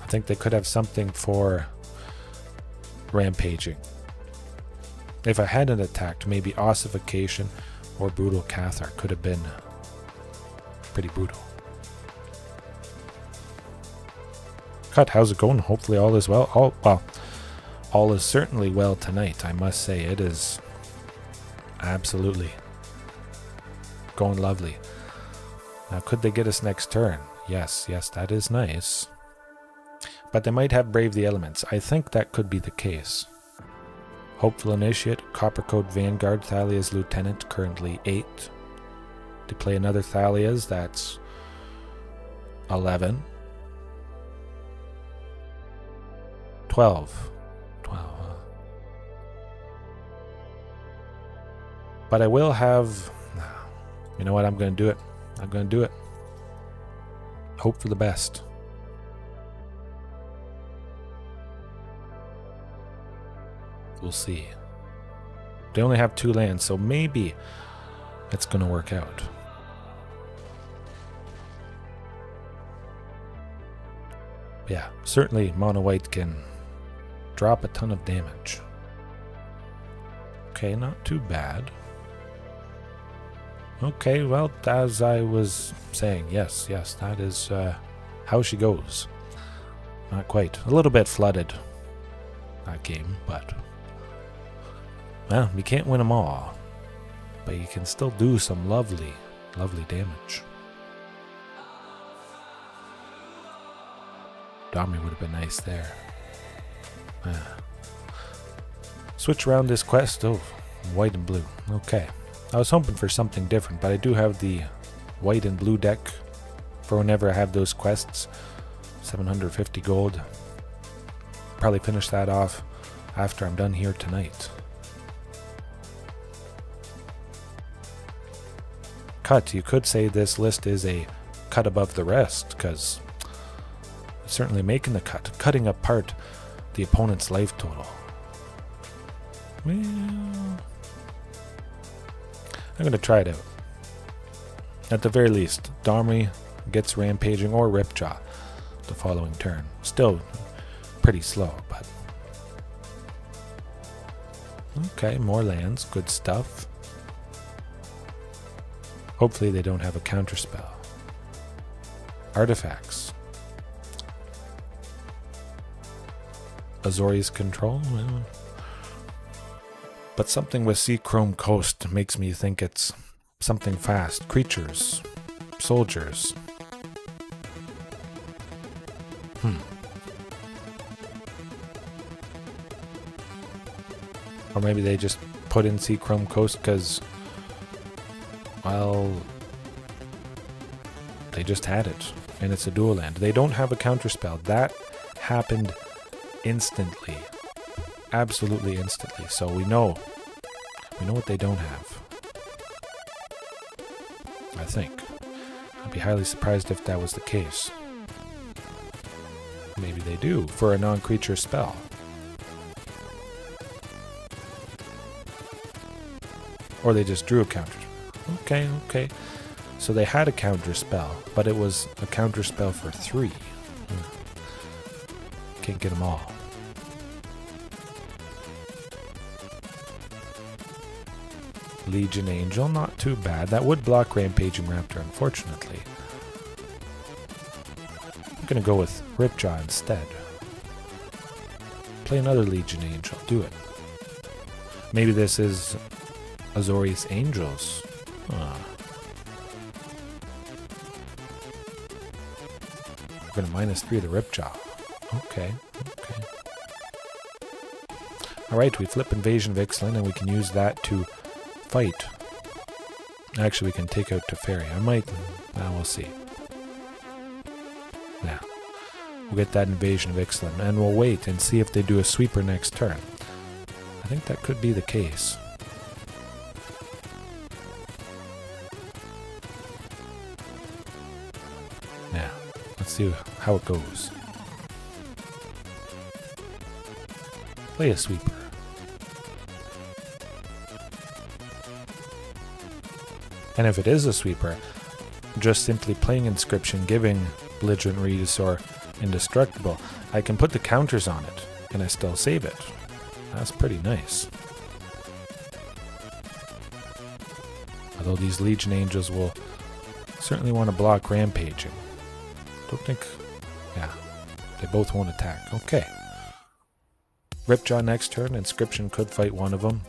Speaker 1: I think they could have something for rampaging. If I hadn't attacked, maybe ossification or brutal Cathar could have been pretty brutal. Cut, how's it going? Hopefully all is well. All is certainly well tonight, I must say. It is absolutely going lovely. Now, could they get us next turn? Yes, that is nice. But they might have Brave the Elements. I think that could be the case. Hopeful Initiate, Coppercoat Vanguard, Thalia's Lieutenant, currently 8. To play another Thalia's, that's 11. 12. But I will have... You know what? I'm going to do it. Hope for the best. We'll see. They only have 2 lands, so maybe it's going to work out. Yeah, certainly mono white can drop a ton of damage. Okay, not too bad. Okay, well, as I was saying, yes, that is how she goes. Not quite. A little bit flooded, that game, but... well, you can't win them all. But you can still do some lovely, lovely damage. Domri would have been nice there. Switch around this quest. Oh, white and blue. Okay. I was hoping for something different, but I do have the white and blue deck for whenever I have those quests. 750 gold. Probably finish that off after I'm done here tonight. Cut. You could say this list is a cut above the rest, because it's certainly making the cut. Cutting apart the opponent's life total. Well, I'm going to try it out. At the very least, Domri gets Rampaging or Ripjaw the following turn. Still pretty slow, but... okay, more lands. Good stuff. Hopefully they don't have a counterspell. Artifacts. Azorius Control? Well, but something with Sea Chrome Coast makes me think it's something fast. Creatures. Soldiers. Or maybe they just put in Sea Chrome Coast because, well, they just had it, and it's a dual land. They don't have a counterspell. That happened instantly. Absolutely instantly. So we know what they don't have. I think. I'd be highly surprised if that was the case. Maybe they do, for a non-creature spell. Or they just drew a counter. Okay. So they had a counter spell, but it was a counter spell for 3. Can't get them all. Legion Angel, not too bad. That would block Rampaging Raptor, unfortunately. I'm going to go with Ripjaw instead. Play another Legion Angel. Do it. Maybe this is Azorius Angels. We're going to -3 the Ripjaw. Okay. Alright, we flip Invasion of Ixalan, and we can use that to fight. Actually, we can take out Teferi. We'll see. Yeah. We'll get that Invasion of Ixalan, and we'll wait and see if they do a sweeper next turn. I think that could be the case. Yeah. Let's see how it goes. Play a sweeper. And if it is a sweeper, just simply playing Inscription, giving Belligerent Reese or Indestructible, I can put the counters on it, and I still save it. That's pretty nice. Although these Legion Angels will certainly want to block Rampaging. Don't think... yeah, they both won't attack. Okay. Ripjaw next turn. Inscription could fight one of them,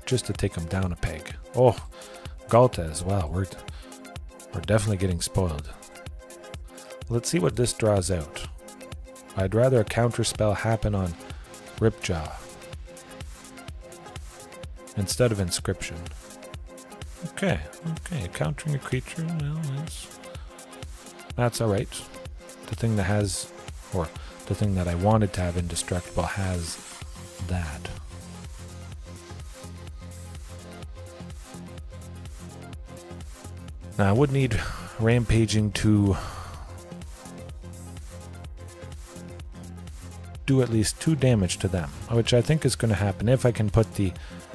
Speaker 1: just to take them down a peg. Oh, Ghalta as well. We're definitely getting spoiled. Let's see what this draws out. I'd rather a counter spell happen on Ripjaw instead of Inscription. Okay, countering a creature, well, that's alright. The thing that has, or the thing that I wanted to have Indestructible has that. Now I would need Rampaging to do at least 2 damage to them, which I think is going to happen if I can put the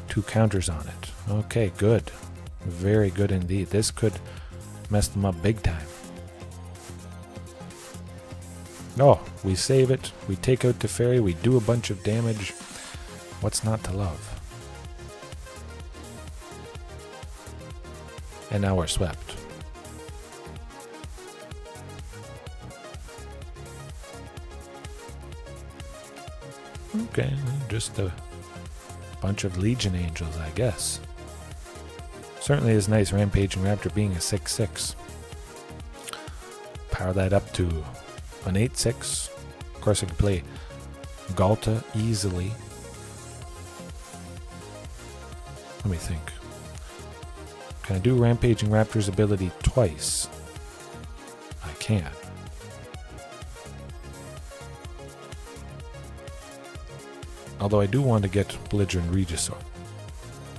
Speaker 1: 2 counters on it. Okay, good. Very good indeed. This could mess them up big time. Oh, we save it. We take out the fairy. We do a bunch of damage. What's not to love? And now we're swept. Okay, just a bunch of Legion Angels, I guess. Certainly is nice, Rampaging Raptor being a 6/6. Power that up to an 8/6. Of course, I can play Ghalta easily. Let me think. Can I do Rampaging Raptor's ability twice? I can. Although I do want to get Belligerent Regisaur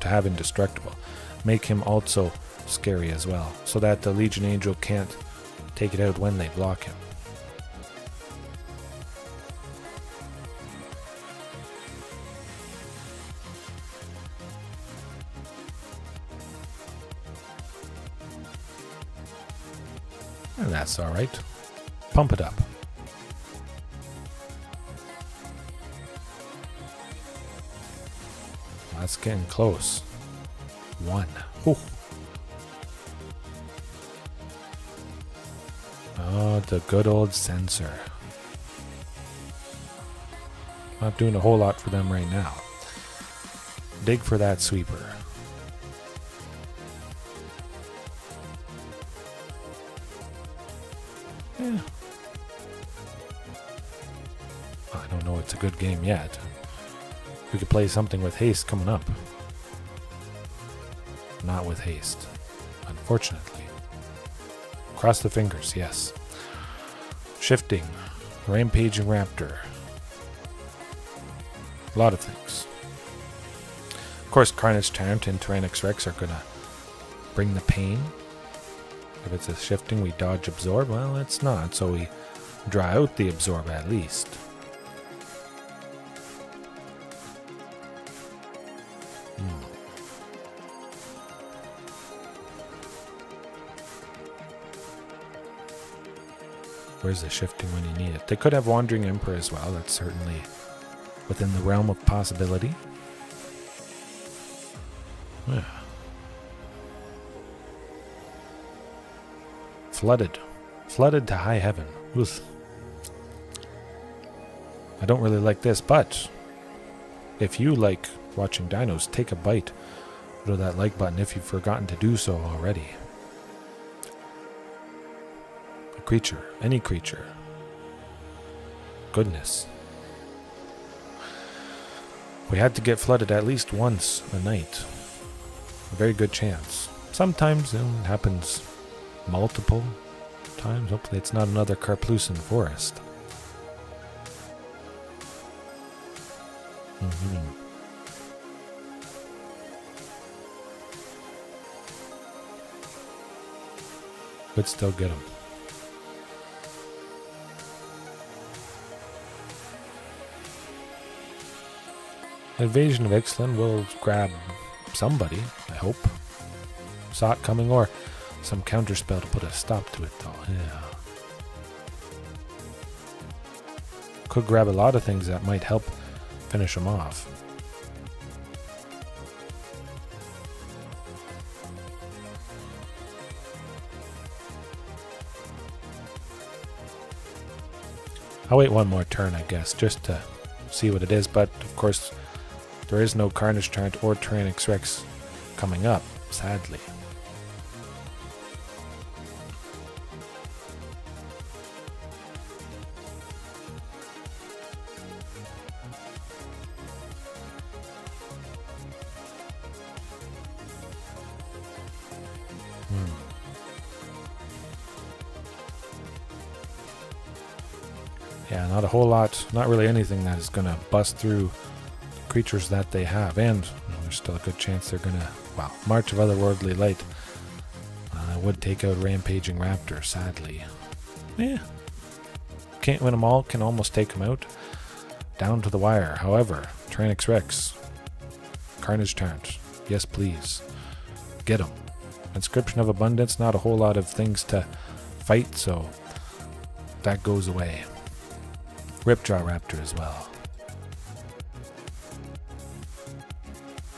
Speaker 1: to have Indestructible. Make him also scary as well, so that the Legion Angel can't take it out when they block him. And that's alright. Pump it up. That's getting close. 1. Ooh. Oh, the good old sensor. Not doing a whole lot for them right now. Dig for that sweeper. Yeah. I don't know it's a good game yet. We could play something with haste coming up. Not with haste, unfortunately. Cross the fingers, yes. Shifting, Rampaging Raptor. A lot of things. Of course, Carnage Tyrant and Tyrannix Rex are gonna bring the pain. If it's a shifting, we dodge absorb. Well, it's not, so we draw out the absorb at least. Where's the shifting when you need it? They could have Wandering Emperor as well. That's certainly within the realm of possibility. Yeah. Flooded. Flooded to high heaven. Oof. I don't really like this, but if you like watching dinos, take a bite out of that like button if you've forgotten to do so already. A creature. Any creature. Goodness. We had to get flooded at least once a night. A very good chance. Sometimes it happens multiple times. Hopefully it's not another Carplucin forest. Could still get him. Invasion of Ixalan will grab somebody, I hope. Saw it coming, or some counterspell to put a stop to it, though. Yeah. Could grab a lot of things that might help finish him off. I'll wait one more turn, I guess, just to see what it is, but of course there is no Carnage Tyrant or Tyrannix Rex coming up, sadly. Yeah, not a whole lot, not really anything that is going to bust through the creatures that they have, and there's still a good chance they're going to, well, March of Otherworldly Light would take out Rampaging Raptor, sadly. Yeah, can't win them all, can almost take them out, down to the wire. However, Tyrannix Rex, Carnage Tyrant, yes please, get them. Inscription of Abundance, not a whole lot of things to fight, so that goes away. Ripjaw Raptor as well.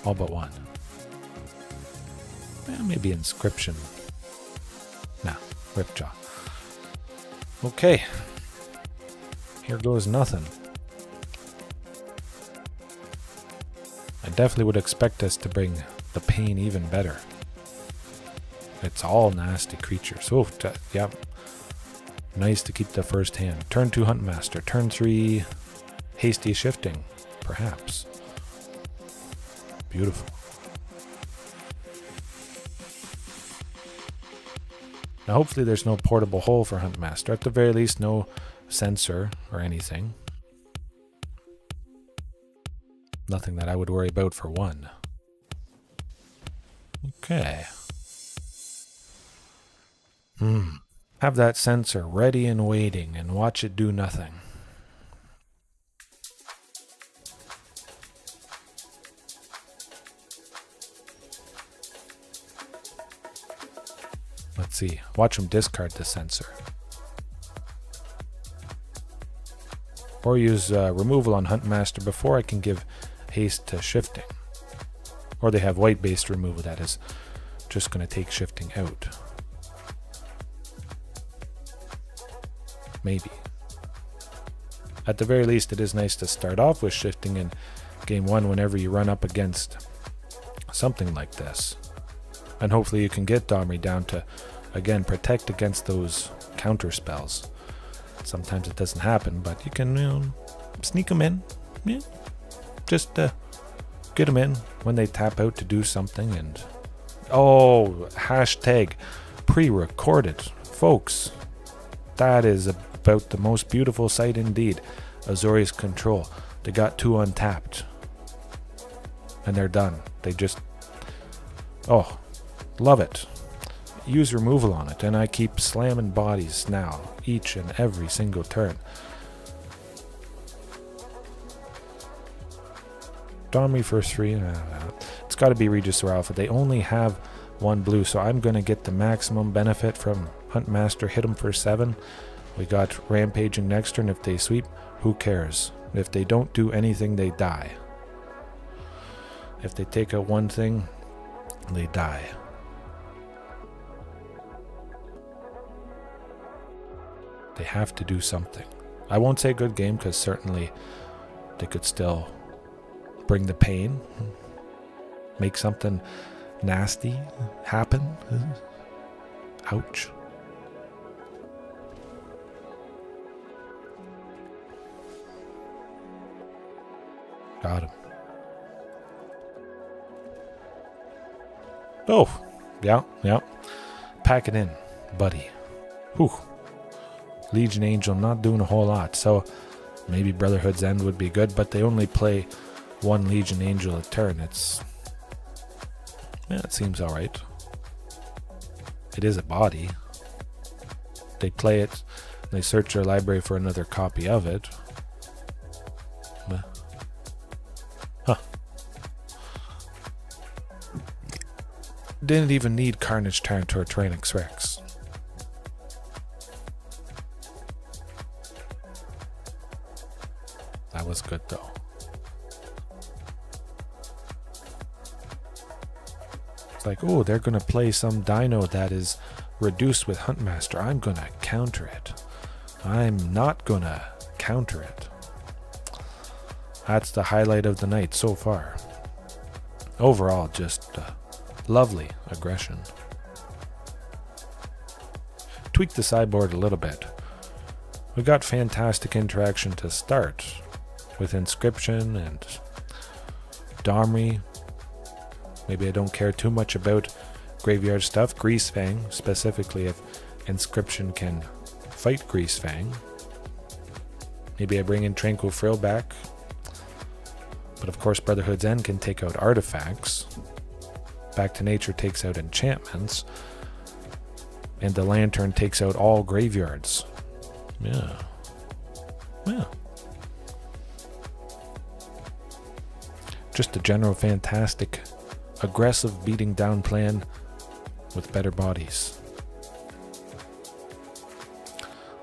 Speaker 1: All but one. Maybe Inscription. Nah, Ripjaw. Okay. Here goes nothing. I definitely would expect us to bring the pain even better. It's all nasty creatures. Oh, yeah. Nice to keep the first hand. Turn 2 Huntmaster. Turn 3 Hasty Shifting, perhaps. Beautiful. Now hopefully there's no portable hole for Huntmaster. At the very least, no sensor or anything. Nothing that I would worry about for one. Okay. Have that sensor ready and waiting and watch it do nothing. Let's see. Watch him discard the sensor. Or use removal on Huntmaster before I can give haste to shifting. Or they have white-based removal that is just going to take shifting out. Maybe. At the very least, it is nice to start off with shifting in game 1 whenever you run up against something like this. And hopefully you can get Domri down to, again, protect against those counter spells. Sometimes it doesn't happen, but you can sneak them in. Yeah. Just get them in when they tap out to do something. And oh, hashtag pre-recorded. Folks, that is about the most beautiful sight indeed. Azorius Control. They got 2 untapped. And they're done. They just... oh, love it. Use removal on it, and I keep slamming bodies now, each and every single turn. Domri for 3. It's got to be Regis or Alpha. They only have 1 blue, so I'm going to get the maximum benefit from Huntmaster. Hit them for 7. We got Rampaging next turn. If they sweep, who cares? If they don't do anything, they die. If they take out one thing, they die. They have to do something. I won't say good game, because certainly they could still bring the pain, make something nasty happen. Ouch. Got him. Oh, yeah. Pack it in, buddy. Whew. Legion Angel not doing a whole lot, so maybe Brotherhood's End would be good, but they only play 1 Legion Angel a turn. It seems alright. It is a body. They play it, they search their library for another copy of it. Huh. Didn't even need Carnage Tyrant or Tyrannosaurus Rex. That was good though. It's like, oh, they're going to play some Dino that is reduced with Huntmaster. I'm going to counter it. I'm not going to counter it. That's the highlight of the night so far. Overall, just lovely aggression. Tweak the sideboard a little bit. We got fantastic interaction to start with Inscription and Domri. Maybe I don't care too much about graveyard stuff. Greasefang, specifically if Inscription can fight Greasefang. Maybe I bring in Tranquil Frill back. But of course Brotherhood's End can take out artifacts. Back to Nature takes out enchantments. And the Lantern takes out all graveyards. Yeah. Just a general fantastic, aggressive beating down plan with better bodies.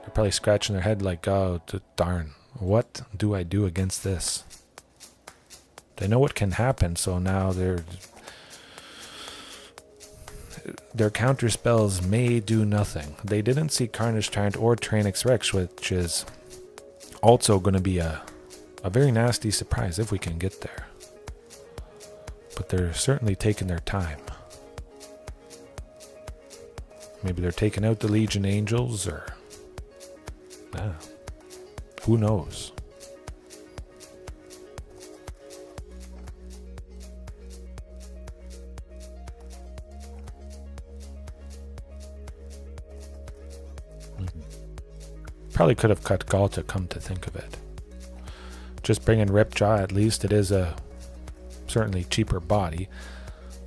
Speaker 1: They're probably scratching their head like, oh, darn. What do I do against this? They know what can happen, so now their counter spells may do nothing. They didn't see Carnage Tyrant or Tranix Rex, which is also going to be a very nasty surprise if we can get there. But they're certainly taking their time. Maybe they're taking out the Legion Angels, or who knows? Probably could have cut Ghalta, come to think of it. Just bringing Ripjaw, at least it is a certainly cheaper body.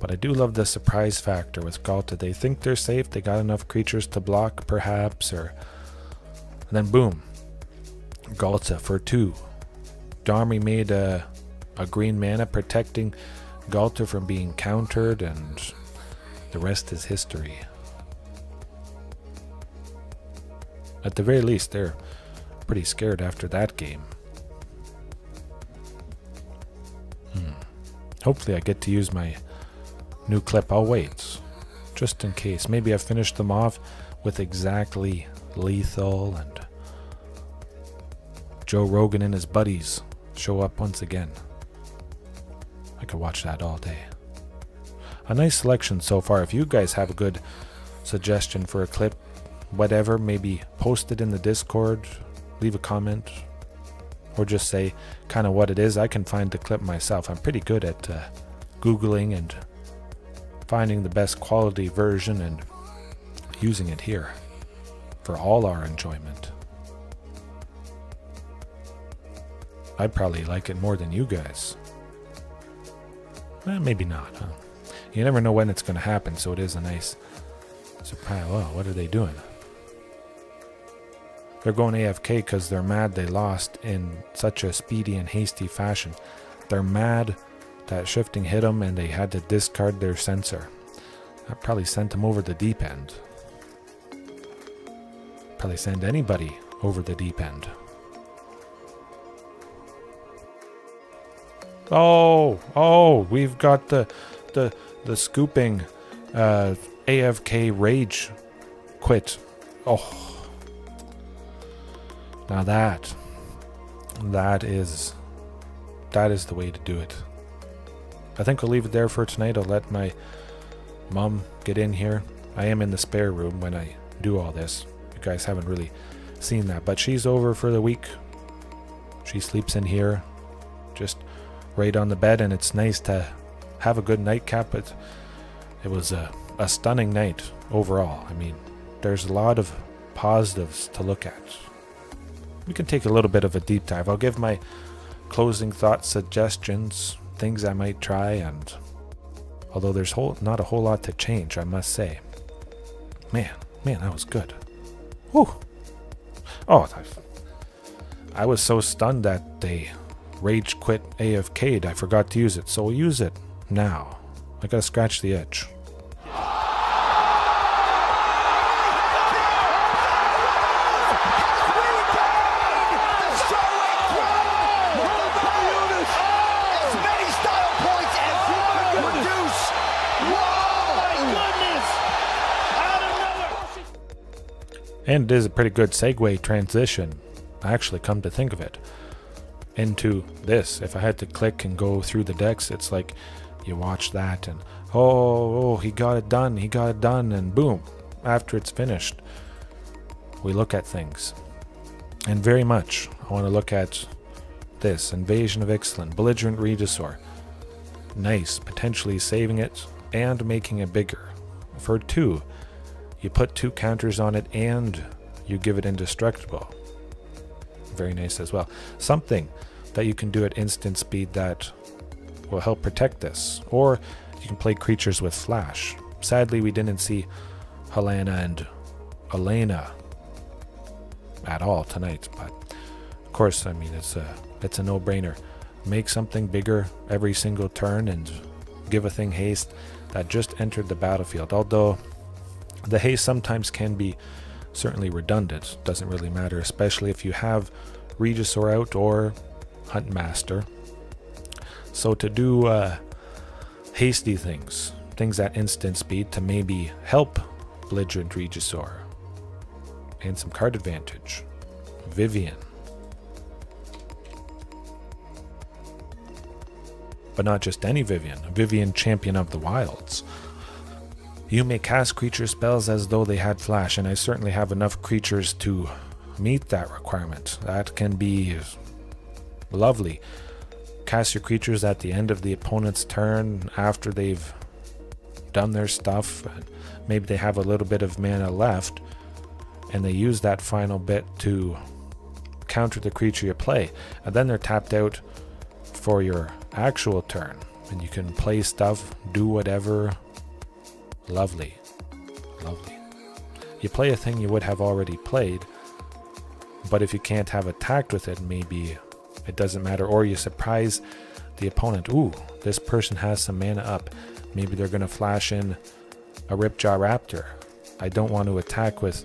Speaker 1: But I do love the surprise factor with Ghalta. They think they're safe, they got enough creatures to block perhaps, and then boom, Ghalta for 2. Domri made a green mana protecting Ghalta from being countered, and the rest is history. At the very least, they're pretty scared after that game. Hopefully I get to use my new clip. I'll wait, just in case. Maybe I finish them off with exactly lethal and Joe Rogan and his buddies show up once again. I could watch that all day. A nice selection so far. If you guys have a good suggestion for a clip, whatever, maybe post it in the Discord, leave a comment, or just say kind of what it is. I can find the clip myself. I'm pretty good at Googling and finding the best quality version and using it here for all our enjoyment. I'd probably like it more than you guys. Maybe not, huh? You never know when it's going to happen, so it is a nice surprise. Well, what are they doing? They're going AFK because they're mad they lost in such a speedy and hasty fashion. They're mad that Shifting hit them and they had to discard their sensor. That probably sent them over the deep end. Probably send anybody over the deep end. Oh, we've got the scooping AFK rage quit. Oh. Now that is the way to do it. I think I'll leave it there for tonight. I'll let my mom get in here. I am in the spare room when I do all this. You guys haven't really seen that, but she's over for the week. She sleeps in here, just right on the bed, and it's nice to have a good nightcap. But it was a stunning night overall. I mean, there's a lot of positives to look at. We can take a little bit of a deep dive. I'll give my closing thoughts, suggestions, things I might try, and although there's not a whole lot to change, I must say. Man, that was good. Whew. Oh, I was so stunned that they rage quit AFK'd. I forgot to use it, so we'll use it now. I gotta scratch the itch. And it is a pretty good segue transition, actually, come to think of it, into this. If I had to click and go through the decks, it's like you watch that and oh, he got it done, and boom, after it's finished, we look at things. And very much, I want to look at this, Invasion of Ixalan, Belligerent Regisaur. Nice, potentially saving it and making it bigger. For 2, you put 2 counters on it and you give it indestructible. Very nice as well. Something that you can do at instant speed that will help protect this. Or you can play creatures with flash. Sadly, we didn't see Helena and Elena at all tonight, but of course, I mean, it's a no-brainer. Make something bigger every single turn and give a thing haste that just entered the battlefield. Although the haste sometimes can be certainly redundant. Doesn't really matter, especially if you have Regisaur out or Huntmaster. So to do hasty things at instant speed to maybe help belligerent Regisaur, and some card advantage. Vivian. But not just any Vivian, a Vivian Champion of the Wilds. You may cast creature spells as though they had flash, and I certainly have enough creatures to meet that requirement. That can be lovely. Cast your creatures at the end of the opponent's turn after they've done their stuff. Maybe they have a little bit of mana left, and they use that final bit to counter the creature you play, and then they're tapped out for your actual turn, and you can play stuff, do whatever. Lovely. You play a thing you would have already played, but if you can't have attacked with it, maybe it doesn't matter, or you surprise the opponent. Ooh, this person has some mana up. Maybe they're going to flash in a Ripjaw Raptor. I don't want to attack with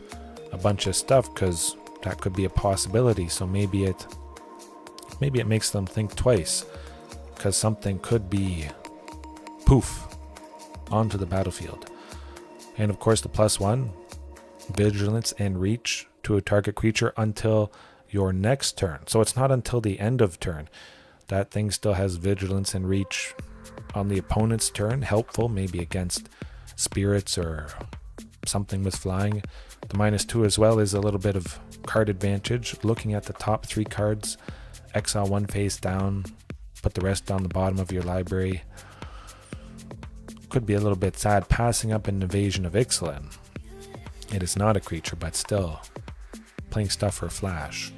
Speaker 1: a bunch of stuff because that could be a possibility, so maybe it makes them think twice, because something could be poof onto the battlefield. And of course the +1, vigilance and reach to a target creature until your next turn. So it's not until the end of turn. That thing still has vigilance and reach on the opponent's turn. Helpful maybe against spirits or something with flying. The -2 as well is a little bit of card advantage. Looking at the top 3 cards, exile one face down, put the rest on the bottom of your library. Could be a little bit sad passing up an Invasion of Ixalan. It is not a creature, but still playing stuff for flash.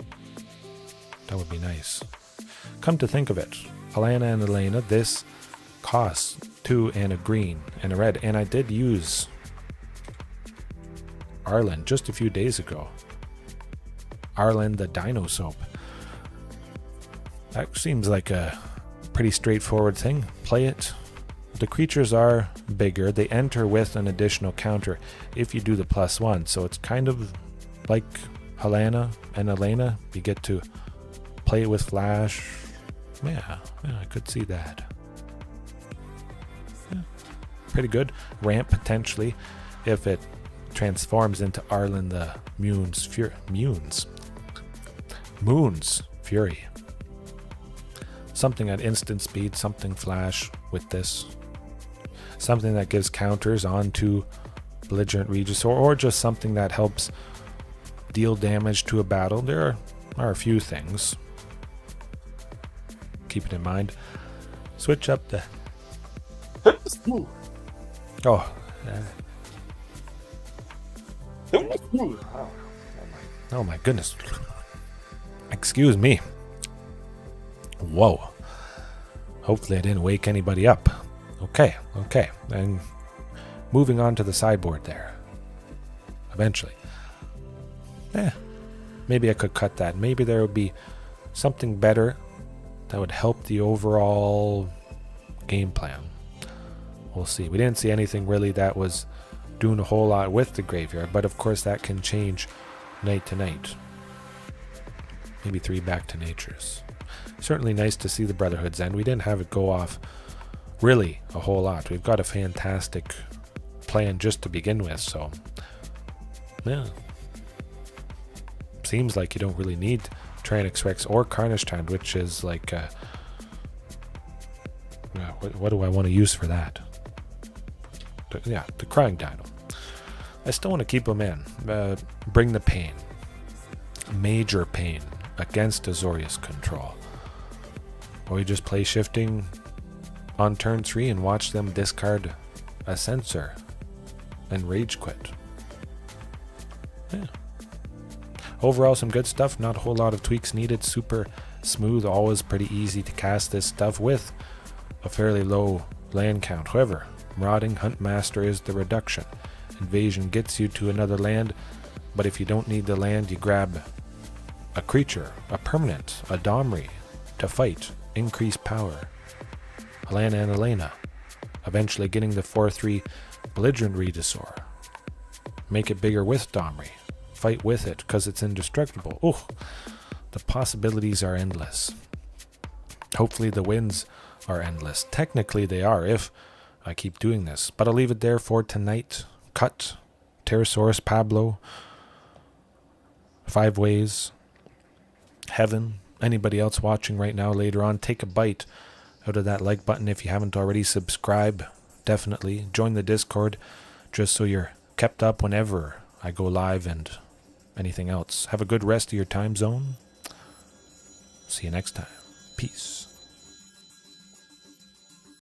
Speaker 1: That would be nice. Come to think of it, Alana and Elena, this costs 2 and a green and a red, and I did use Arwen just a few days ago. Arwen the Dino soap. That seems like a pretty straightforward thing. Play it. The creatures are bigger. They enter with an additional counter if you do the +1. So it's kind of like Helena and Elena. You get to play it with flash. Yeah, I could see that. Yeah, pretty good. Ramp potentially if it transforms into Arwen the Moon's Fury. Something at instant speed, something flash with this. Something that gives counters onto belligerent Regisaur, or just something that helps deal damage to a battle. There are a few things. Keep it in mind. Switch up the... Oh my goodness. Excuse me. Whoa. Hopefully I didn't wake anybody up. Okay. And moving on to the sideboard there. Eventually. Maybe I could cut that. Maybe there would be something better that would help the overall game plan. We'll see. We didn't see anything really that was doing a whole lot with the graveyard, but of course that can change night to night. Maybe 3 back to natures. Certainly nice to see the Brotherhood's end. We didn't have it go off really a whole lot. We've got a fantastic plan just to begin with, so yeah. Seems like you don't really need Tyrannix Rex or Carnage Tyrant, which is like what do I want to use for that? The Crying Dino. I still want to keep him in. Bring the pain. Major pain against Azorius Control. Or we just play Shifting on turn 3 and watch them discard a Censor and rage quit. Yeah. Overall, some good stuff. Not a whole lot of tweaks needed. Super smooth. Always pretty easy to cast this stuff with a fairly low land count. However, Marauding Huntmaster is the reduction. Invasion gets you to another land, but if you don't need the land, you grab a creature, a permanent, a Domri to fight, increase power. Helena and Elena, eventually getting the 4/3 belligerent Regisaur. Make it bigger with Domri. Fight with it because it's indestructible. Oh, The possibilities are endless. Hopefully the wins are endless. Technically they are if I keep doing this. But I'll leave it there for tonight. Cut, Pterosaurus, Pablo, 5 Ways, Heaven. Anybody else watching right now later on, take a bite out of that like button if you haven't already. Subscribe, definitely. Join the Discord just so you're kept up whenever I go live and anything else. Have a good rest of your time zone. See you next time. Peace.